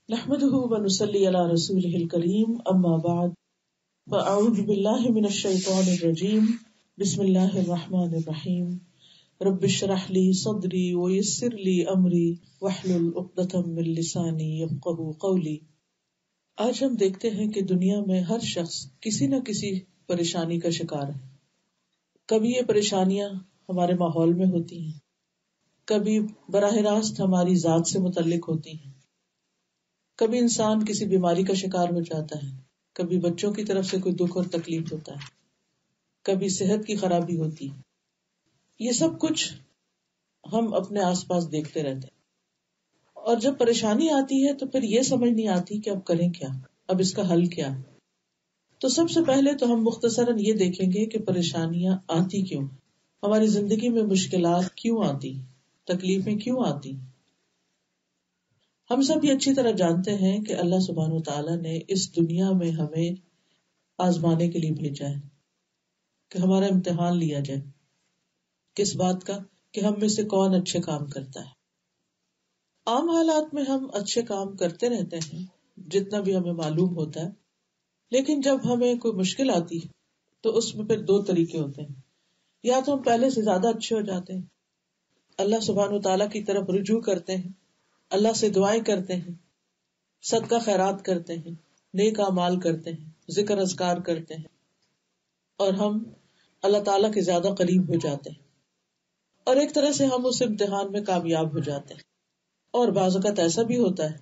نحمده ونصلي على رسوله الكريم اما بعد فاعوذ بالله من الشيطان الرجيم بسم الله الرحمن الرحيم رب اشرح لي صدري ويسر لي امري واحلل عقدة من لساني يفقهوا قولي۔ آج ہم دیکھتے ہیں کہ دنیا میں ہر شخص کسی نہ کسی پریشانی کا شکار ہے۔ کبھی یہ پریشانیاں ہمارے ماحول میں ہوتی ہیں، کبھی براہ راست ہماری ذات سے متعلق ہوتی ہیں، کبھی انسان کسی بیماری کا شکار ہو جاتا ہے، کبھی بچوں کی طرف سے کوئی دکھ اور تکلیف ہوتا ہے، کبھی صحت کی خرابی ہوتی ہے۔ یہ سب کچھ ہم اپنے آس پاس دیکھتے رہتے ہیں، اور جب پریشانی آتی ہے تو پھر یہ سمجھ نہیں آتی کہ اب کریں کیا، اب اس کا حل کیا ہے۔ تو سب سے پہلے تو ہم مختصراً یہ دیکھیں گے کہ پریشانیاں آتی کیوں، ہماری زندگی میں مشکلات کیوں آتی، تکلیفیں کیوں آتی۔ ہم سب یہ اچھی طرح جانتے ہیں کہ اللہ سبحانہ وتعالیٰ نے اس دنیا میں ہمیں آزمانے کے لیے بھیجا ہے، کہ ہمارا امتحان لیا جائے۔ کس بات کا؟ کہ ہم میں سے کون اچھے کام کرتا ہے۔ عام حالات میں ہم اچھے کام کرتے رہتے ہیں جتنا بھی ہمیں معلوم ہوتا ہے، لیکن جب ہمیں کوئی مشکل آتی ہے تو اس میں پھر دو طریقے ہوتے ہیں۔ یا تو ہم پہلے سے زیادہ اچھے ہو جاتے ہیں، اللہ سبحانہ وتعالیٰ کی طرف رجوع کرتے ہیں، اللہ سے دعائیں کرتے ہیں، صدقہ خیرات کرتے ہیں، نیک اعمال کرتے ہیں، ذکر اذکار کرتے ہیں، اور ہم اللہ تعالیٰ کے زیادہ قریب ہو جاتے ہیں، اور ایک طرح سے ہم اس امتحان میں کامیاب ہو جاتے ہیں۔ اور بعض اوقات ایسا بھی ہوتا ہے،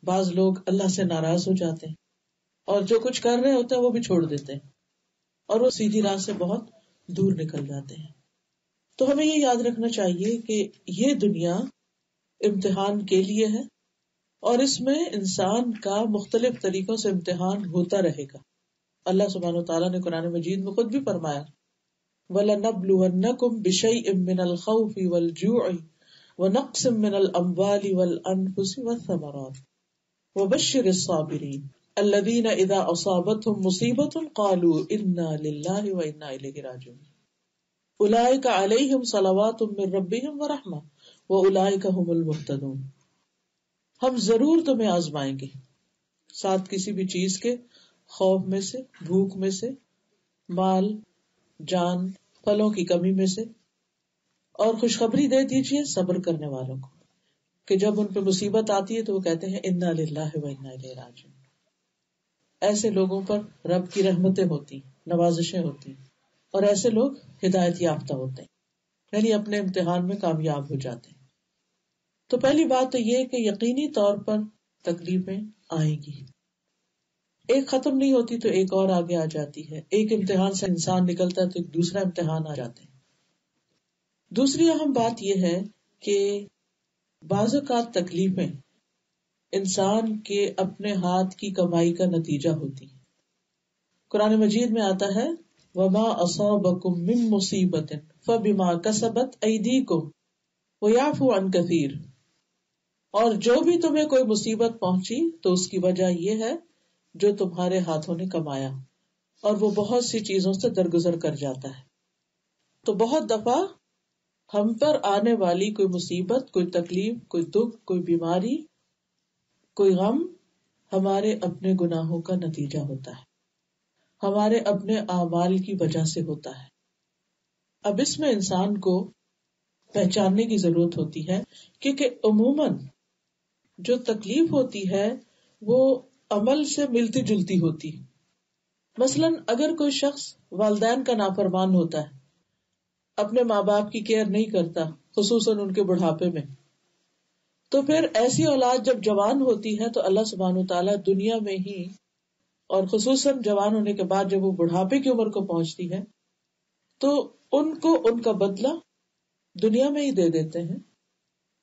بعض لوگ اللہ سے ناراض ہو جاتے ہیں اور جو کچھ کر رہے ہوتے ہیں وہ بھی چھوڑ دیتے ہیں، اور وہ سیدھی راہ سے بہت دور نکل جاتے ہیں۔ تو ہمیں یہ یاد رکھنا چاہیے کہ یہ دنیا امتحان کے لیے ہے، اور اس میں انسان کا مختلف طریقوں سے امتحان ہوتا رہے گا۔ اللہ سبحانہ وتعالیٰ نے قرآن مجید میں خود بھی فرمایا، وَلَنَبْلُوَنَّكُمْ بِشَيْءٍ مِّنَ الْخَوْفِ وَالْجُوعِ وَنَقْصٍ مِّنَ الْأَمْوَالِ وَالْأَنفُسِ وَالثَّمَرَاتِ وَبَشِّرِ الصَّابِرِينَ الَّذِينَ إِذَا أَصَابَتْهُمْ مُصِيبَةٌ قَالُوا إِنَّا لِلَّهِ وَإِنَّا إِلَيْهِ رَاجِعُونَ أُولَٰئِكَ عَلَيْهِمْ صَلَوَاتٌ مِّن رَّبِّهِمْ وَرَحْمَةٌ وَأُولَٰئِكَ هُمُ الْمُهْتَدُونَ۔ ہم ضرور تمہیں آزمائیں گے، ساتھ کسی بھی چیز کے، خوف میں سے، بھوک میں سے، مال، جان، پھلوں کی کمی میں سے، اور خوشخبری دے دیجیے صبر کرنے والوں کو کہ جب ان پہ مصیبت آتی ہے تو وہ کہتے ہیں انا للہ و انا الیہ راجعون۔ ایسے لوگوں پر رب کی رحمتیں ہوتی، نوازشیں ہوتی، اور ایسے لوگ ہدایت یافتہ ہوتے ہیں، یعنی اپنے امتحان میں کامیاب ہو جاتے ہیں۔ تو پہلی بات تو یہ کہ یقینی طور پر تکلیفیں آئیں گی، ایک ختم نہیں ہوتی تو ایک اور آگے آ جاتی ہے، ایک امتحان سے انسان نکلتا ہے تو ایک دوسرا امتحان آ جاتے ہیں۔ دوسری اہم بات یہ ہے کہ بعض اوقات تکلیفیں انسان کے اپنے ہاتھ کی کمائی کا نتیجہ ہوتی ہیں۔ قرآن مجید میں آتا ہے وَمَا أَصَابَكُم مِّن مُّصِيبَةٍ فَبِمَا كَسَبَتْ أَيْدِيكُمْ وَيَعْفُو عَن كَثِيرٍ، اور جو بھی تمہیں کوئی مصیبت پہنچی تو اس کی وجہ یہ ہے جو تمہارے ہاتھوں نے کمایا، اور وہ بہت سی چیزوں سے درگزر کر جاتا ہے۔ تو بہت دفعہ ہم پر آنے والی کوئی مصیبت، کوئی تکلیف، کوئی دکھ، کوئی بیماری، کوئی غم ہمارے اپنے گناہوں کا نتیجہ ہوتا ہے، ہمارے اپنے اعمال کی وجہ سے ہوتا ہے۔ اب اس میں انسان کو پہچاننے کی ضرورت ہوتی ہے، کیونکہ عموماً جو تکلیف ہوتی ہے وہ عمل سے ملتی جلتی ہوتی۔ مثلاً اگر کوئی شخص والدین کا نافرمان ہوتا ہے، اپنے ماں باپ کی کیئر نہیں کرتا، خصوصاً ان کے بڑھاپے میں، تو پھر ایسی اولاد جب جوان ہوتی ہے تو اللہ سبحانہ وتعالیٰ دنیا میں ہی، اور خصوصاً جوان ہونے کے بعد جب وہ بڑھاپے کی عمر کو پہنچتی ہے تو ان کو ان کا بدلہ دنیا میں ہی دے دیتے ہیں،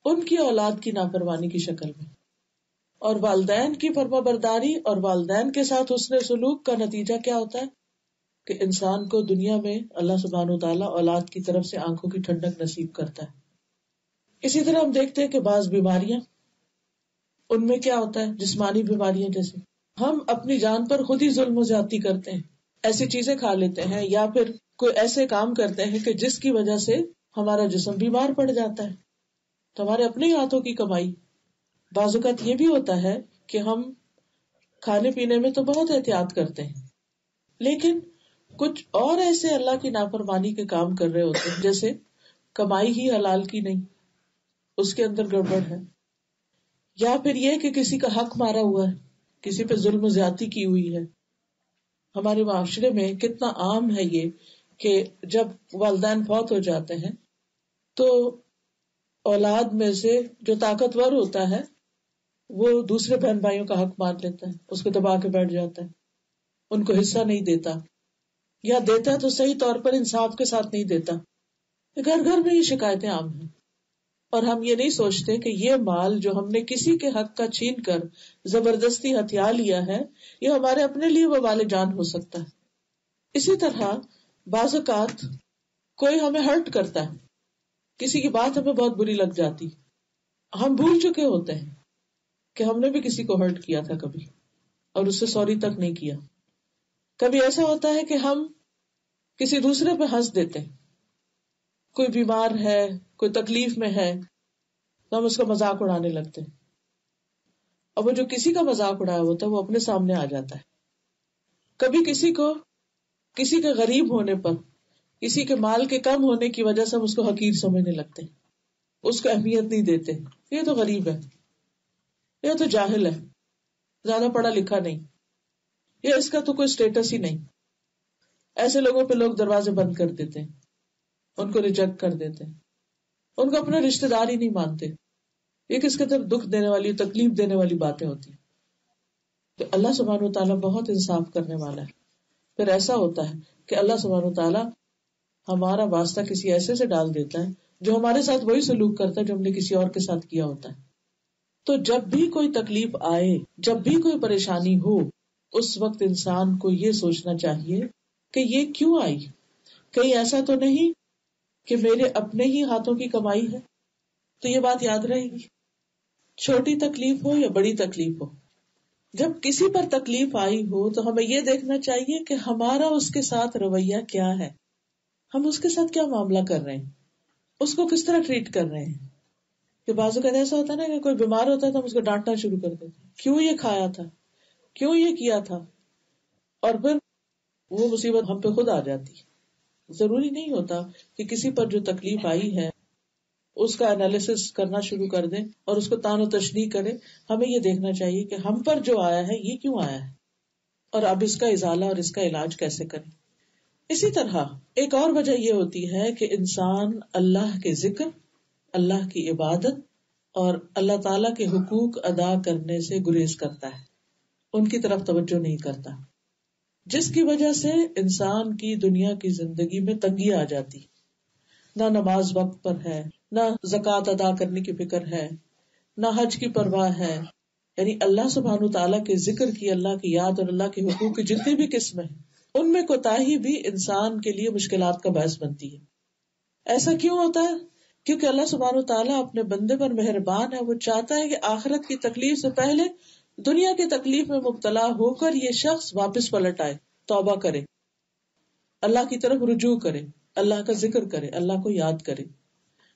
ان کی اولاد کی نافرمانی کی شکل میں۔ اور والدین کی فرما برداری اور والدین کے ساتھ حسن سلوک کا نتیجہ کیا ہوتا ہے کہ انسان کو دنیا میں اللہ سبحانہ وتعالیٰ اولاد کی طرف سے آنکھوں کی ٹھنڈک نصیب کرتا ہے۔ اسی طرح ہم دیکھتے ہیں کہ بعض بیماریاں، ان میں کیا ہوتا ہے، جسمانی بیماریاں، جیسے ہم اپنی جان پر خود ہی ظلم و زیادتی کرتے ہیں، ایسی چیزیں کھا لیتے ہیں یا پھر کوئی ایسے کام کرتے ہیں کہ جس کی وجہ سے ہمارا جسم بیمار پڑ جاتا ہے، تو ہمارے اپنے ہاتھوں کی کمائی بعض اوقات یہ بھی ہوتا ہے کہ ہم کھانے پینے میں تو بہت احتیاط کرتے ہیں، لیکن کچھ اور ایسے اللہ کی نافرمانی کے کام کر رہے ہوتے ہیں، جیسے کمائی ہی حلال کی نہیں، اس کے اندر گڑبڑ ہے، یا پھر یہ کہ کسی کا حق مارا ہوا ہے، کسی پہ ظلم و زیادتی کی ہوئی ہے. ہمارے معاشرے میں کتنا عام ہے یہ کہ جب والدین فوت ہو جاتے ہیں تو اولاد میں سے جو طاقتور ہوتا ہے وہ دوسرے بہن بھائیوں کا حق مار لیتا ہے، اس کو دبا کے بیٹھ جاتا ہے، ان کو حصہ نہیں دیتا، یا دیتا تو صحیح طور پر انصاف کے ساتھ نہیں دیتا. گھر گھر میں یہ شکایتیں عام ہیں، اور ہم یہ نہیں سوچتے کہ یہ مال جو ہم نے کسی کے حق کا چھین کر زبردستی ہتھیا لیا ہے، یہ ہمارے اپنے لیے وبال جان ہو سکتا ہے. اسی طرح بعض اوقات کوئی ہمیں ہرٹ کرتا ہے، کسی کی بات ہمیں بہت بری لگ جاتی، ہم بھول چکے ہوتے ہیں کہ ہم نے بھی کسی کو ہرٹ کیا تھا کبھی، اور اس سے سوری تک نہیں کیا. کبھی ایسا ہوتا ہے کہ ہم کسی دوسرے پہ ہنس دیتے ہیں، کوئی بیمار ہے، کوئی تکلیف میں ہے، تو ہم اس کا مذاق اڑانے لگتے ہیں، اور وہ جو کسی کا مذاق اڑایا ہوتا ہے وہ اپنے سامنے آ جاتا ہے. کبھی کسی کے غریب ہونے پر، کسی کے مال کے کم ہونے کی وجہ سے ہم اس کو حقیر سمجھنے لگتے ہیں، اس کو اہمیت نہیں دیتے، یہ تو غریب ہے، یہ تو جاہل ہے، زیادہ پڑھا لکھا نہیں، یہ اس کا تو کوئی اسٹیٹس ہی نہیں. ایسے لوگوں پہ لوگ دروازے بند کر دیتے ہیں، ان کو ریجیکٹ کر دیتے ہیں، ان کو اپنا رشتہ دار ہی نہیں مانتے. یہ کس قدر دکھ دینے والی، تکلیف دینے والی باتیں ہوتی. تو اللہ سبحانہ و تعالیٰ بہت انصاف کرنے والا ہے. پھر ایسا ہوتا ہے کہ اللہ سبحانہ و تعالیٰ ہمارا واسطہ کسی ایسے سے ڈال دیتا ہے جو ہمارے ساتھ وہی سلوک کرتا ہے جو ہم نے کسی اور کے ساتھ کیا ہوتا ہے. تو جب بھی کوئی تکلیف آئے، جب بھی کوئی پریشانی ہو، اس وقت انسان کو یہ سوچنا چاہیے کہ یہ کیوں آئی، کہیں ایسا تو نہیں کہ میرے اپنے ہی ہاتھوں کی کمائی ہے. تو یہ بات یاد رہے گی، چھوٹی تکلیف ہو یا بڑی تکلیف ہو، جب کسی پر تکلیف آئی ہو تو ہمیں یہ دیکھنا چاہیے کہ ہمارا اس کے ساتھ رویہ کیا ہے، ہم اس کے ساتھ کیا معاملہ کر رہے ہیں، اس کو کس طرح ٹریٹ کر رہے ہیں. کہ بعض اوقات ایسا ہوتا ہے نا کہ کوئی بیمار ہوتا ہے تو ہم اس کو ڈانٹنا شروع کر دیتے، کیوں یہ کھایا تھا، کیوں یہ کیا تھا، اور پھر وہ مصیبت ہم پہ خود آ جاتی. ضروری نہیں ہوتا کہ کسی پر جو تکلیف آئی ہے اس کا انالیسس کرنا شروع کر دیں اور اس کو تان و تشریح کریں. ہمیں یہ دیکھنا چاہیے کہ ہم پر جو آیا ہے یہ کیوں آیا ہے، اور اب اس کا ازالہ اور اس کا علاج کیسے کریں. اسی طرح ایک اور وجہ یہ ہوتی ہے کہ انسان اللہ کے ذکر، اللہ کی عبادت اور اللہ تعالی کے حقوق ادا کرنے سے گریز کرتا ہے، ان کی طرف توجہ نہیں کرتا، جس کی وجہ سے انسان کی دنیا کی زندگی میں تنگی آ جاتی. نہ نماز وقت پر ہے، نہ زکوٰۃ ادا کرنے کی فکر ہے، نہ حج کی پرواہ ہے. یعنی اللہ سبحانہ تعالیٰ کے ذکر کی، اللہ کی یاد اور اللہ کے حقوق کی جتنی بھی قسمیں ہیں ان میں کوتاہی بھی انسان کے لیے مشکلات کا باعث بنتی ہے. ایسا کیوں ہوتا ہے؟ کیونکہ اللہ سبحانہ تعالیٰ اپنے بندے پر مہربان ہے. وہ چاہتا ہے کہ آخرت کی تکلیف سے پہلے دنیا کی تکلیف میں مبتلا ہو کر یہ شخص واپس پلٹ آئے، توبہ کرے، اللہ کی طرف رجوع کرے، اللہ کا ذکر کرے، اللہ کو یاد کرے.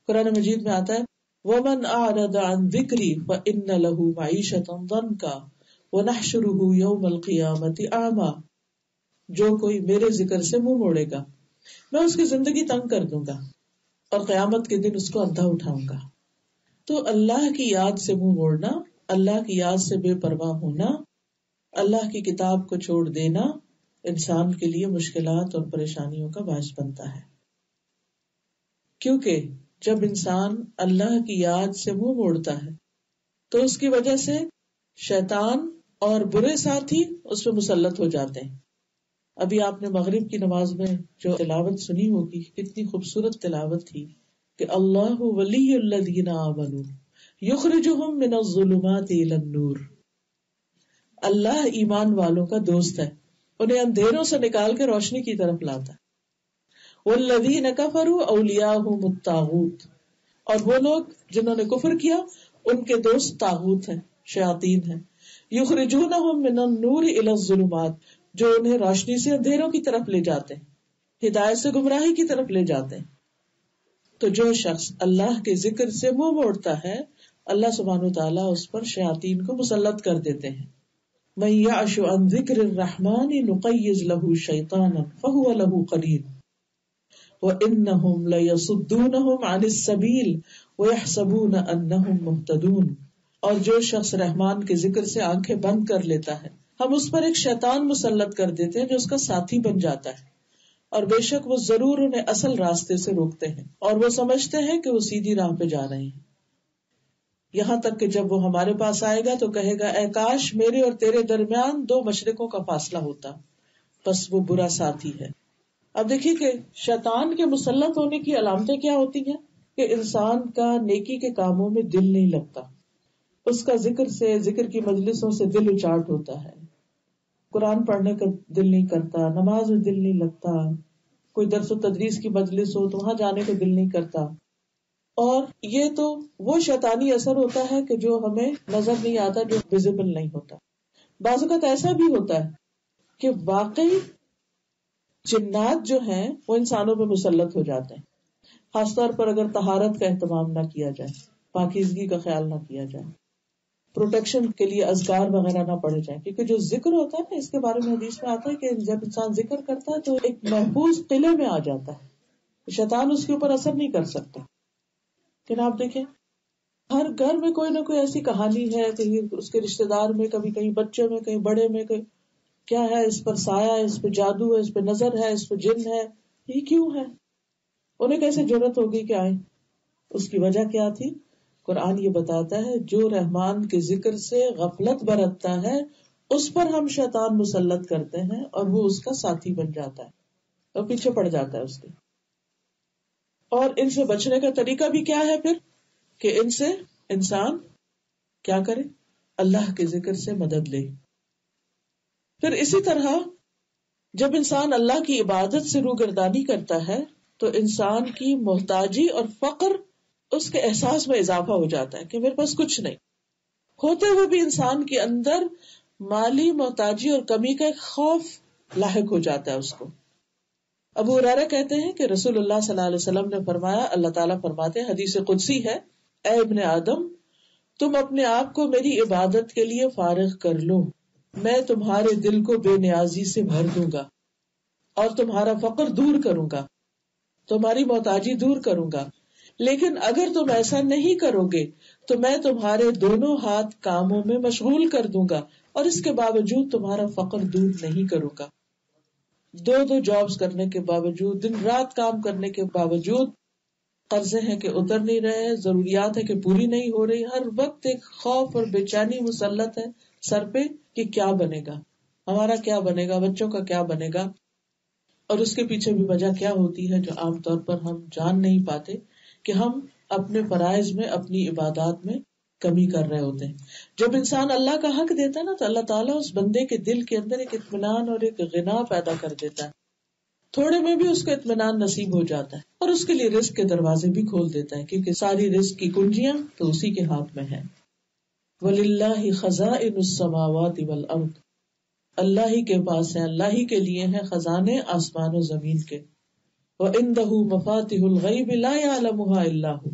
قرآن مجید میں آتا ہے وَمَنْ أَعْرَضَ عَنْ ذِكْرِي فَإِنَّ لَهُ مَعِيشَةً ضَنْكَ وَنَحْشُرُهُ يَوْمَ الْقِيَامَةِ أَعْمَى، جو کوئی میرے ذکر سے منہ موڑے گا میں اس کی زندگی تنگ کر دوں گا اور قیامت کے دن اس کو اندھا اٹھاؤں گا. تو اللہ کی یاد سے منہ موڑنا، اللہ کی یاد سے بے پرواہ ہونا، اللہ کی کتاب کو چھوڑ دینا انسان کے لیے مشکلات اور پریشانیوں کا باعث بنتا ہے. کیونکہ جب انسان اللہ کی یاد سے منہ موڑتا ہے تو اس کی وجہ سے شیطان اور برے ساتھی اس پہ مسلط ہو جاتے ہیں. ابھی آپ نے مغرب کی نماز میں جو تلاوت سنی ہوگی، کتنی خوبصورت تلاوت تھی کہ اللہ ولی الذین آمنوا یخرجہم من الظلمات الی النور. اللہ ایمان والوں کا دوست ہے، انہیں اندھیروں سے نکال کے روشنی کی طرف لاتا ہے. والذین کفروا اولیاءہم الطاغوت، اور وہ لوگ جنہوں نے کفر کیا ان کے دوست طاغوت ہیں، شیاطین ہیں. یخرجونہم من النور الی الظلمات، جو انہیں روشنی سے اندھیروں کی طرف لے جاتے ہیں، ہدایت سے گمراہی کی طرف لے جاتے ہیں. تو جو شخص اللہ کے ذکر سے منہ موڑتا ہے اللہ سبحانہ وتعالیٰ اس پر شیاطین کو مسلط کر دیتے ہیں. من یعش عن ذکر الرحمن نقیض له شیطانا فهو له قرین وانہم لیصدونہم عن السبیل ویحسبون انہم مہتدون. اور جو شخص رحمان کے ذکر سے آنکھیں بند کر لیتا ہے ہم اس پر ایک شیطان مسلط کر دیتے ہیں جو اس کا ساتھی بن جاتا ہے، اور بے شک وہ ضرور انہیں اصل راستے سے روکتے ہیں اور وہ سمجھتے ہیں کہ وہ سیدھی راہ پہ جا رہے ہیں. یہاں تک کہ جب وہ ہمارے پاس آئے گا تو کہے گا اے کاش میرے اور تیرے درمیان 2 مشرقوں کا فاصلہ ہوتا، بس وہ برا ساتھی ہے. اب دیکھیے کہ شیطان کے مسلط ہونے کی علامتیں کیا ہوتی ہیں کہ انسان کا نیکی کے کاموں میں دل نہیں لگتا، اس کا ذکر کی مجلسوں سے دل اچاٹ ہوتا ہے، قرآن پڑھنے کا دل نہیں کرتا، نماز میں دل نہیں لگتا، کوئی درس و تدریس کی مجلس ہو تو وہاں جانے کا دل نہیں کرتا. اور یہ تو وہ شیطانی اثر ہوتا ہے کہ جو ہمیں نظر نہیں آتا، جو ویزیبل نہیں ہوتا. بعض اوقات ایسا بھی ہوتا ہے کہ واقعی جنات جو ہیں وہ انسانوں پہ مسلط ہو جاتے ہیں، خاص طور پر اگر طہارت کا اہتمام نہ کیا جائے، پاکیزگی کا خیال نہ کیا جائے، پروٹیکشن کے لیے اذکار وغیرہ نہ پڑھے جائیں. کیونکہ جو ذکر ہوتا ہے نا، اس کے بارے میں حدیث میں آتا ہے کہ جب انسان ذکر کرتا ہے تو ایک محفوظ قلعے میں آ جاتا ہے، شیطان اس کے اوپر اثر نہیں کر سکتا. لیکن آپ دیکھیں ہر گھر میں کوئی نہ کوئی ایسی کہانی ہے، کہیں اس کے رشتے دار میں، کبھی کہیں بچے میں، کہیں بڑے میں، کہیں کیا ہے، اس پر سایہ ہے، اس پہ جادو ہے، اس پہ نظر ہے، اس پہ جن ہے. یہ کیوں ہے؟ انہیں کیسے جرأت ہوگی کہ آئیں؟ اس کی وجہ کیا تھی؟ قرآن یہ بتاتا ہے جو رحمان کے ذکر سے غفلت برتتا ہے اس پر ہم شیطان مسلط کرتے ہیں اور وہ اس کا ساتھی بن جاتا ہے اور پیچھے پڑ جاتا ہے اس کے. اور ان سے بچنے کا طریقہ بھی کیا ہے پھر کہ ان سے انسان کیا کرے؟ اللہ کے ذکر سے مدد لے. پھر اسی طرح جب انسان اللہ کی عبادت سے روگردانی کرتا ہے تو انسان کی محتاجی اور فقر اس کے احساس میں اضافہ ہو جاتا ہے کہ میرے پاس کچھ نہیں ہوتے ہوئے بھی انسان کے اندر مالی محتاجی اور کمی کا ایک خوف لاحق ہو جاتا ہے اس کو. ابو ہریرہ کہتے ہیں کہ رسول اللہ صلی اللہ علیہ وسلم نے فرمایا، اللہ تعالیٰ فرماتے ہیں، حدیث قدسی ہے، اے ابن آدم تم اپنے آپ کو میری عبادت کے لیے فارغ کر لو، میں تمہارے دل کو بے نیازی سے بھر دوں گا اور تمہارا فقر دور کروں گا، تمہاری محتاجی دور کروں گا. لیکن اگر تم ایسا نہیں کرو گے تو میں تمہارے دونوں ہاتھ کاموں میں مشغول کر دوں گا اور اس کے باوجود تمہارا فقر دور نہیں کروں گا. 2 جابز کرنے کے باوجود، دن رات کام کرنے کے باوجود، قرضے ہیں کہ اتر نہیں رہے، ضروریات ہے کہ پوری نہیں ہو رہی، ہر وقت ایک خوف اور بے چینی مسلط ہے سر پہ کہ کیا بنے گا، ہمارا کیا بنے گا، بچوں کا کیا بنے گا. اور اس کے پیچھے بھی وجہ کیا ہوتی ہے جو عام طور پر ہم جان نہیں پاتے کہ ہم اپنے فرائض میں، اپنی عبادات میں کمی کر رہے ہوتے ہیں. جب انسان اللہ کا حق دیتا ہے نا تو اللہ تعالیٰ اس بندے کے دل کے اندر ایک اطمینان اور ایک غنا پیدا کر دیتا ہے، تھوڑے میں بھی اس کو اطمینان نصیب ہو جاتا ہے اور اس کے لیے رزق کے دروازے بھی کھول دیتا ہے، کیونکہ ساری رزق کی کنجیاں تو اسی کے ہاتھ میں ہیں. وَلِلَّهِ خَزَائِنُ السَّمَاوَاتِ وَالْأَرْضِ، اللہ ہی کے پاس ہے، اللہ ہی کے لیے ہیں خزانے آسمان و زمین کے. وَعِندَهُ مَفَاتِحُ الْغَيْبِ لَا يَعْلَمُهَا إِلَّا هُوَ،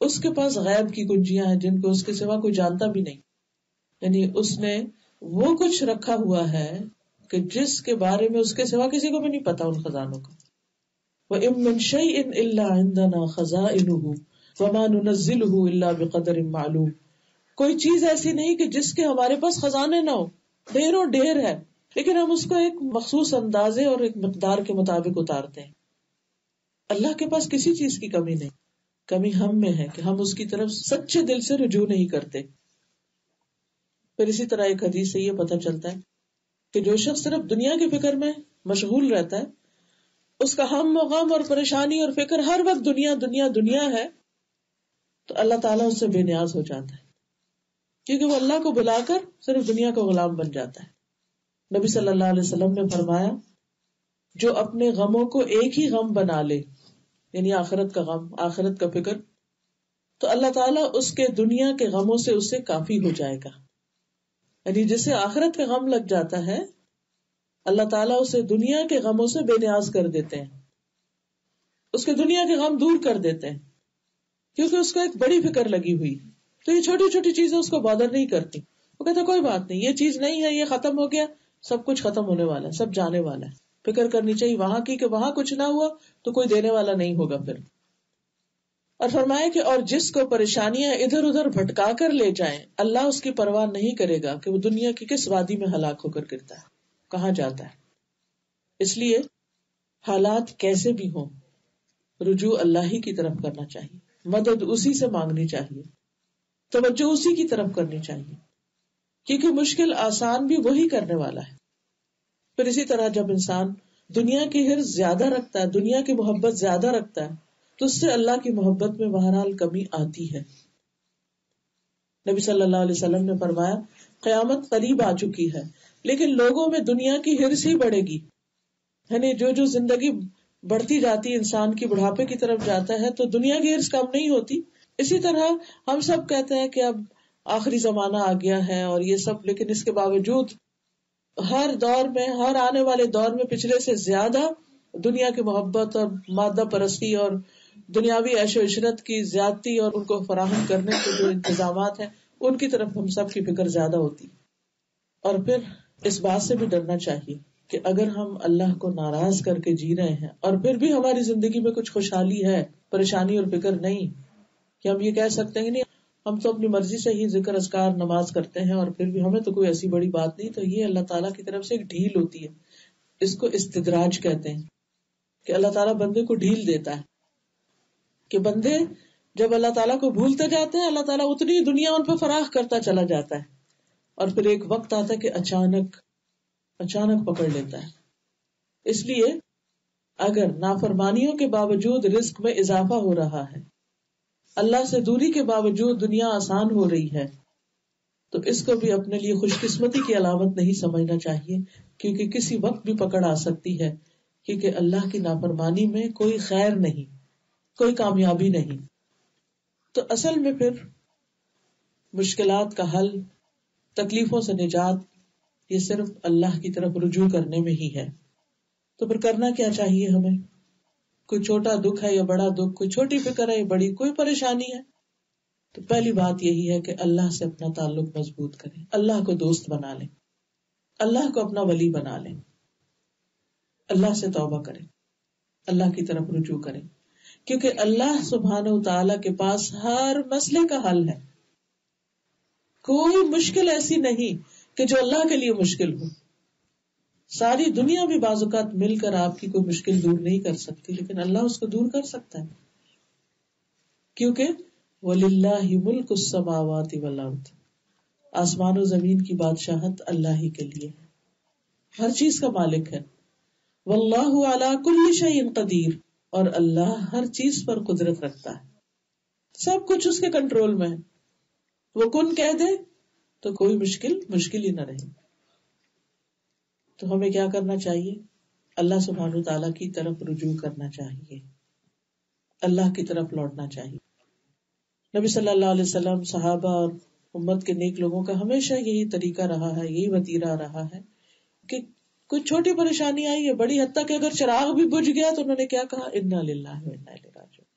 اس کے پاس غیب کی کنجیاں ہیں جن کو اس کے سوا کوئی جانتا بھی نہیں. یعنی اس نے وہ کچھ رکھا ہوا ہے کہ جس کے بارے میں اس کے سوا کسی کو بھی نہیں پتا ان خزانوں کا. وَإِن مِّن شَيْءٍ إِلَّا عِندَنَا خَزَائِنُهُ وَمَا نُنَزِّلُهُ إِلَّا بِقَدَرٍ مَّعْلُومٍ، کوئی چیز ایسی نہیں کہ جس کے ہمارے پاس خزانے نہ ہو، ڈھیروں ڈھیر ہے، لیکن ہم اس کو ایک مخصوص اندازے اور ایک مقدار کے مطابق اتارتے ہیں. اللہ کے پاس کسی چیز کی کمی نہیں، کمی ہم میں ہے کہ ہم اس کی طرف سچے دل سے رجوع نہیں کرتے. پھر اسی طرح ایک حدیث سے یہ پتہ چلتا ہے کہ جو شخص صرف دنیا کی فکر میں مشغول رہتا ہے، اس کا ہم و غم اور پریشانی اور فکر ہر وقت دنیا دنیا دنیا ہے، تو اللہ تعالیٰ اس سے بے نیاز ہو جاتا ہے، کیونکہ وہ اللہ کو بلا کر صرف دنیا کا غلام بن جاتا ہے. نبی صلی اللہ علیہ وسلم نے فرمایا، جو اپنے غموں کو ایک ہی غم بنا لے، یعنی آخرت کا غم، آخرت کا فکر، تو اللہ تعالیٰ اس کے دنیا کے غموں سے اسے کافی ہو جائے گا. یعنی جسے آخرت کا غم لگ جاتا ہے، اللہ تعالیٰ اسے دنیا کے غموں سے بے نیاز کر دیتے ہیں، اس کے دنیا کے غم دور کر دیتے ہیں، کیونکہ اس کو ایک بڑی فکر لگی ہوئی. تو یہ چھوٹی چھوٹی چیزیں اس کو بادر نہیں کرتی. وہ کہتا کوئی بات نہیں, یہ چیز نہیں ہے, یہ ختم ہو گیا, سب کچھ ختم ہونے والا ہے, سب جانے والا ہے. فکر کرنی چاہیے وہاں کی کہ وہاں کچھ نہ ہوا تو کوئی دینے والا نہیں ہوگا پھر. اور فرمایا کہ اور جس کو پریشانیاں ادھر ادھر بھٹکا کر لے جائیں, اللہ اس کی پرواہ نہیں کرے گا کہ وہ دنیا کی کس وادی میں ہلاک ہو کر گرتا ہے, کہاں جاتا ہے. اس لیے حالات کیسے بھی ہوں, رجوع اللہ ہی کی طرف کرنا چاہیے, مدد اسی سے مانگنی چاہیے, توجہ اسی کی طرف کرنی چاہیے, کیونکہ مشکل آسان بھی وہی کرنے والا ہے. پھر اسی طرح جب انسان دنیا کی حرص زیادہ رکھتا ہے, دنیا کی محبت زیادہ رکھتا ہے, تو اس سے اللہ کی محبت میں بہرحال کمی آتی ہے. نبی صلی اللہ علیہ وسلم نے فرمایا قیامت قریب آ چکی ہے, لیکن لوگوں میں دنیا کی حرص ہی بڑھے گی. یعنی جو زندگی بڑھتی جاتی, انسان کی بڑھاپے کی طرف جاتا ہے, تو دنیا کی حرص کم نہیں ہوتی. اسی طرح ہم سب کہتے ہیں کہ اب آخری زمانہ آ گیا ہے اور یہ سب, لیکن اس کے باوجود ہر دور میں, ہر آنے والے دور میں پچھلے سے زیادہ دنیا کی محبت اور مادہ پرستی اور دنیاوی عیش و عشرت کی زیادتی اور ان کو فراہم کرنے کے جو انتظامات ہیں ان کی طرف ہم سب کی فکر زیادہ ہوتی. اور پھر اس بات سے بھی ڈرنا چاہیے کہ اگر ہم اللہ کو ناراض کر کے جی رہے ہیں اور پھر بھی ہماری زندگی میں کچھ خوشحالی ہے, پریشانی اور فکر نہیں, کہ ہم یہ کہہ سکتے ہیں کہ نہیں ہم تو اپنی مرضی سے ہی ذکر اذکار نماز کرتے ہیں اور پھر بھی ہمیں تو کوئی ایسی بڑی بات نہیں, تو یہ اللہ تعالیٰ کی طرف سے ایک ڈھیل ہوتی ہے. اس کو استدراج کہتے ہیں کہ اللہ تعالیٰ بندے کو ڈھیل دیتا ہے, کہ بندے جب اللہ تعالیٰ کو بھولتے جاتے ہیں اللہ تعالیٰ اتنی دنیا ان پہ فراخ کرتا چلا جاتا ہے, اور پھر ایک وقت آتا ہے کہ اچانک پکڑ لیتا ہے. اس لیے اگر نافرمانیوں کے باوجود رزق میں اضافہ ہو رہا ہے, اللہ سے دوری کے باوجود دنیا آسان ہو رہی ہے, تو اس کو بھی اپنے لیے خوش قسمتی کی علامت نہیں سمجھنا چاہیے, کیونکہ کسی وقت بھی پکڑ آ سکتی ہے, کیونکہ اللہ کی نافرمانی میں کوئی خیر نہیں, کوئی کامیابی نہیں. تو اصل میں پھر مشکلات کا حل, تکلیفوں سے نجات, یہ صرف اللہ کی طرف رجوع کرنے میں ہی ہے. تو پھر کرنا کیا چاہیے ہمیں؟ کوئی چھوٹا دکھ ہے یا بڑا دکھ, کوئی چھوٹی فکر ہے یا بڑی کوئی پریشانی ہے, تو پہلی بات یہی ہے کہ اللہ سے اپنا تعلق مضبوط کریں, اللہ کو دوست بنا لیں, اللہ کو اپنا ولی بنا لیں, اللہ سے توبہ کریں, اللہ کی طرف رجوع کریں, کیونکہ اللہ سبحانہ و تعالی کے پاس ہر مسئلے کا حل ہے. کوئی مشکل ایسی نہیں کہ جو اللہ کے لیے مشکل ہو. ساری دنیا بھی بعض اوقات مل کر آپ کی کوئی مشکل دور نہیں کر سکتی, لیکن اللہ اس کو دور کر سکتا ہے, کیونکہ وَلِلَّهِ مُلْكُ السَّمَاوَاتِ وَالْأَرْضِ, آسمان و زمین کی بادشاہت اللہ ہی کے لیے ہے, ہر چیز کا مالک ہے. وَاللَّهُ عَلَى كُلِّ شَيْءٍ قَدِيرٌ, اور اللہ ہر چیز پر قدرت رکھتا ہے, سب کچھ اس کے کنٹرول میں ہے. وہ کن کہہ دے تو کوئی مشکل ہی نہ رہے. تو ہمیں کیا کرنا چاہیے؟ اللہ سبحانہ و تعالیٰ کی طرف رجوع کرنا چاہیے, اللہ کی طرف لوٹنا چاہیے. نبی صلی اللہ علیہ وسلم, صحابہ اور امت کے نیک لوگوں کا ہمیشہ یہی طریقہ رہا ہے, یہی وتیرہ رہا ہے کہ کوئی چھوٹی پریشانی آئی ہے, بڑی حد تک اگر چراغ بھی بجھ گیا تو انہوں نے کیا کہا, انا للہ و انا الیہ راجعون.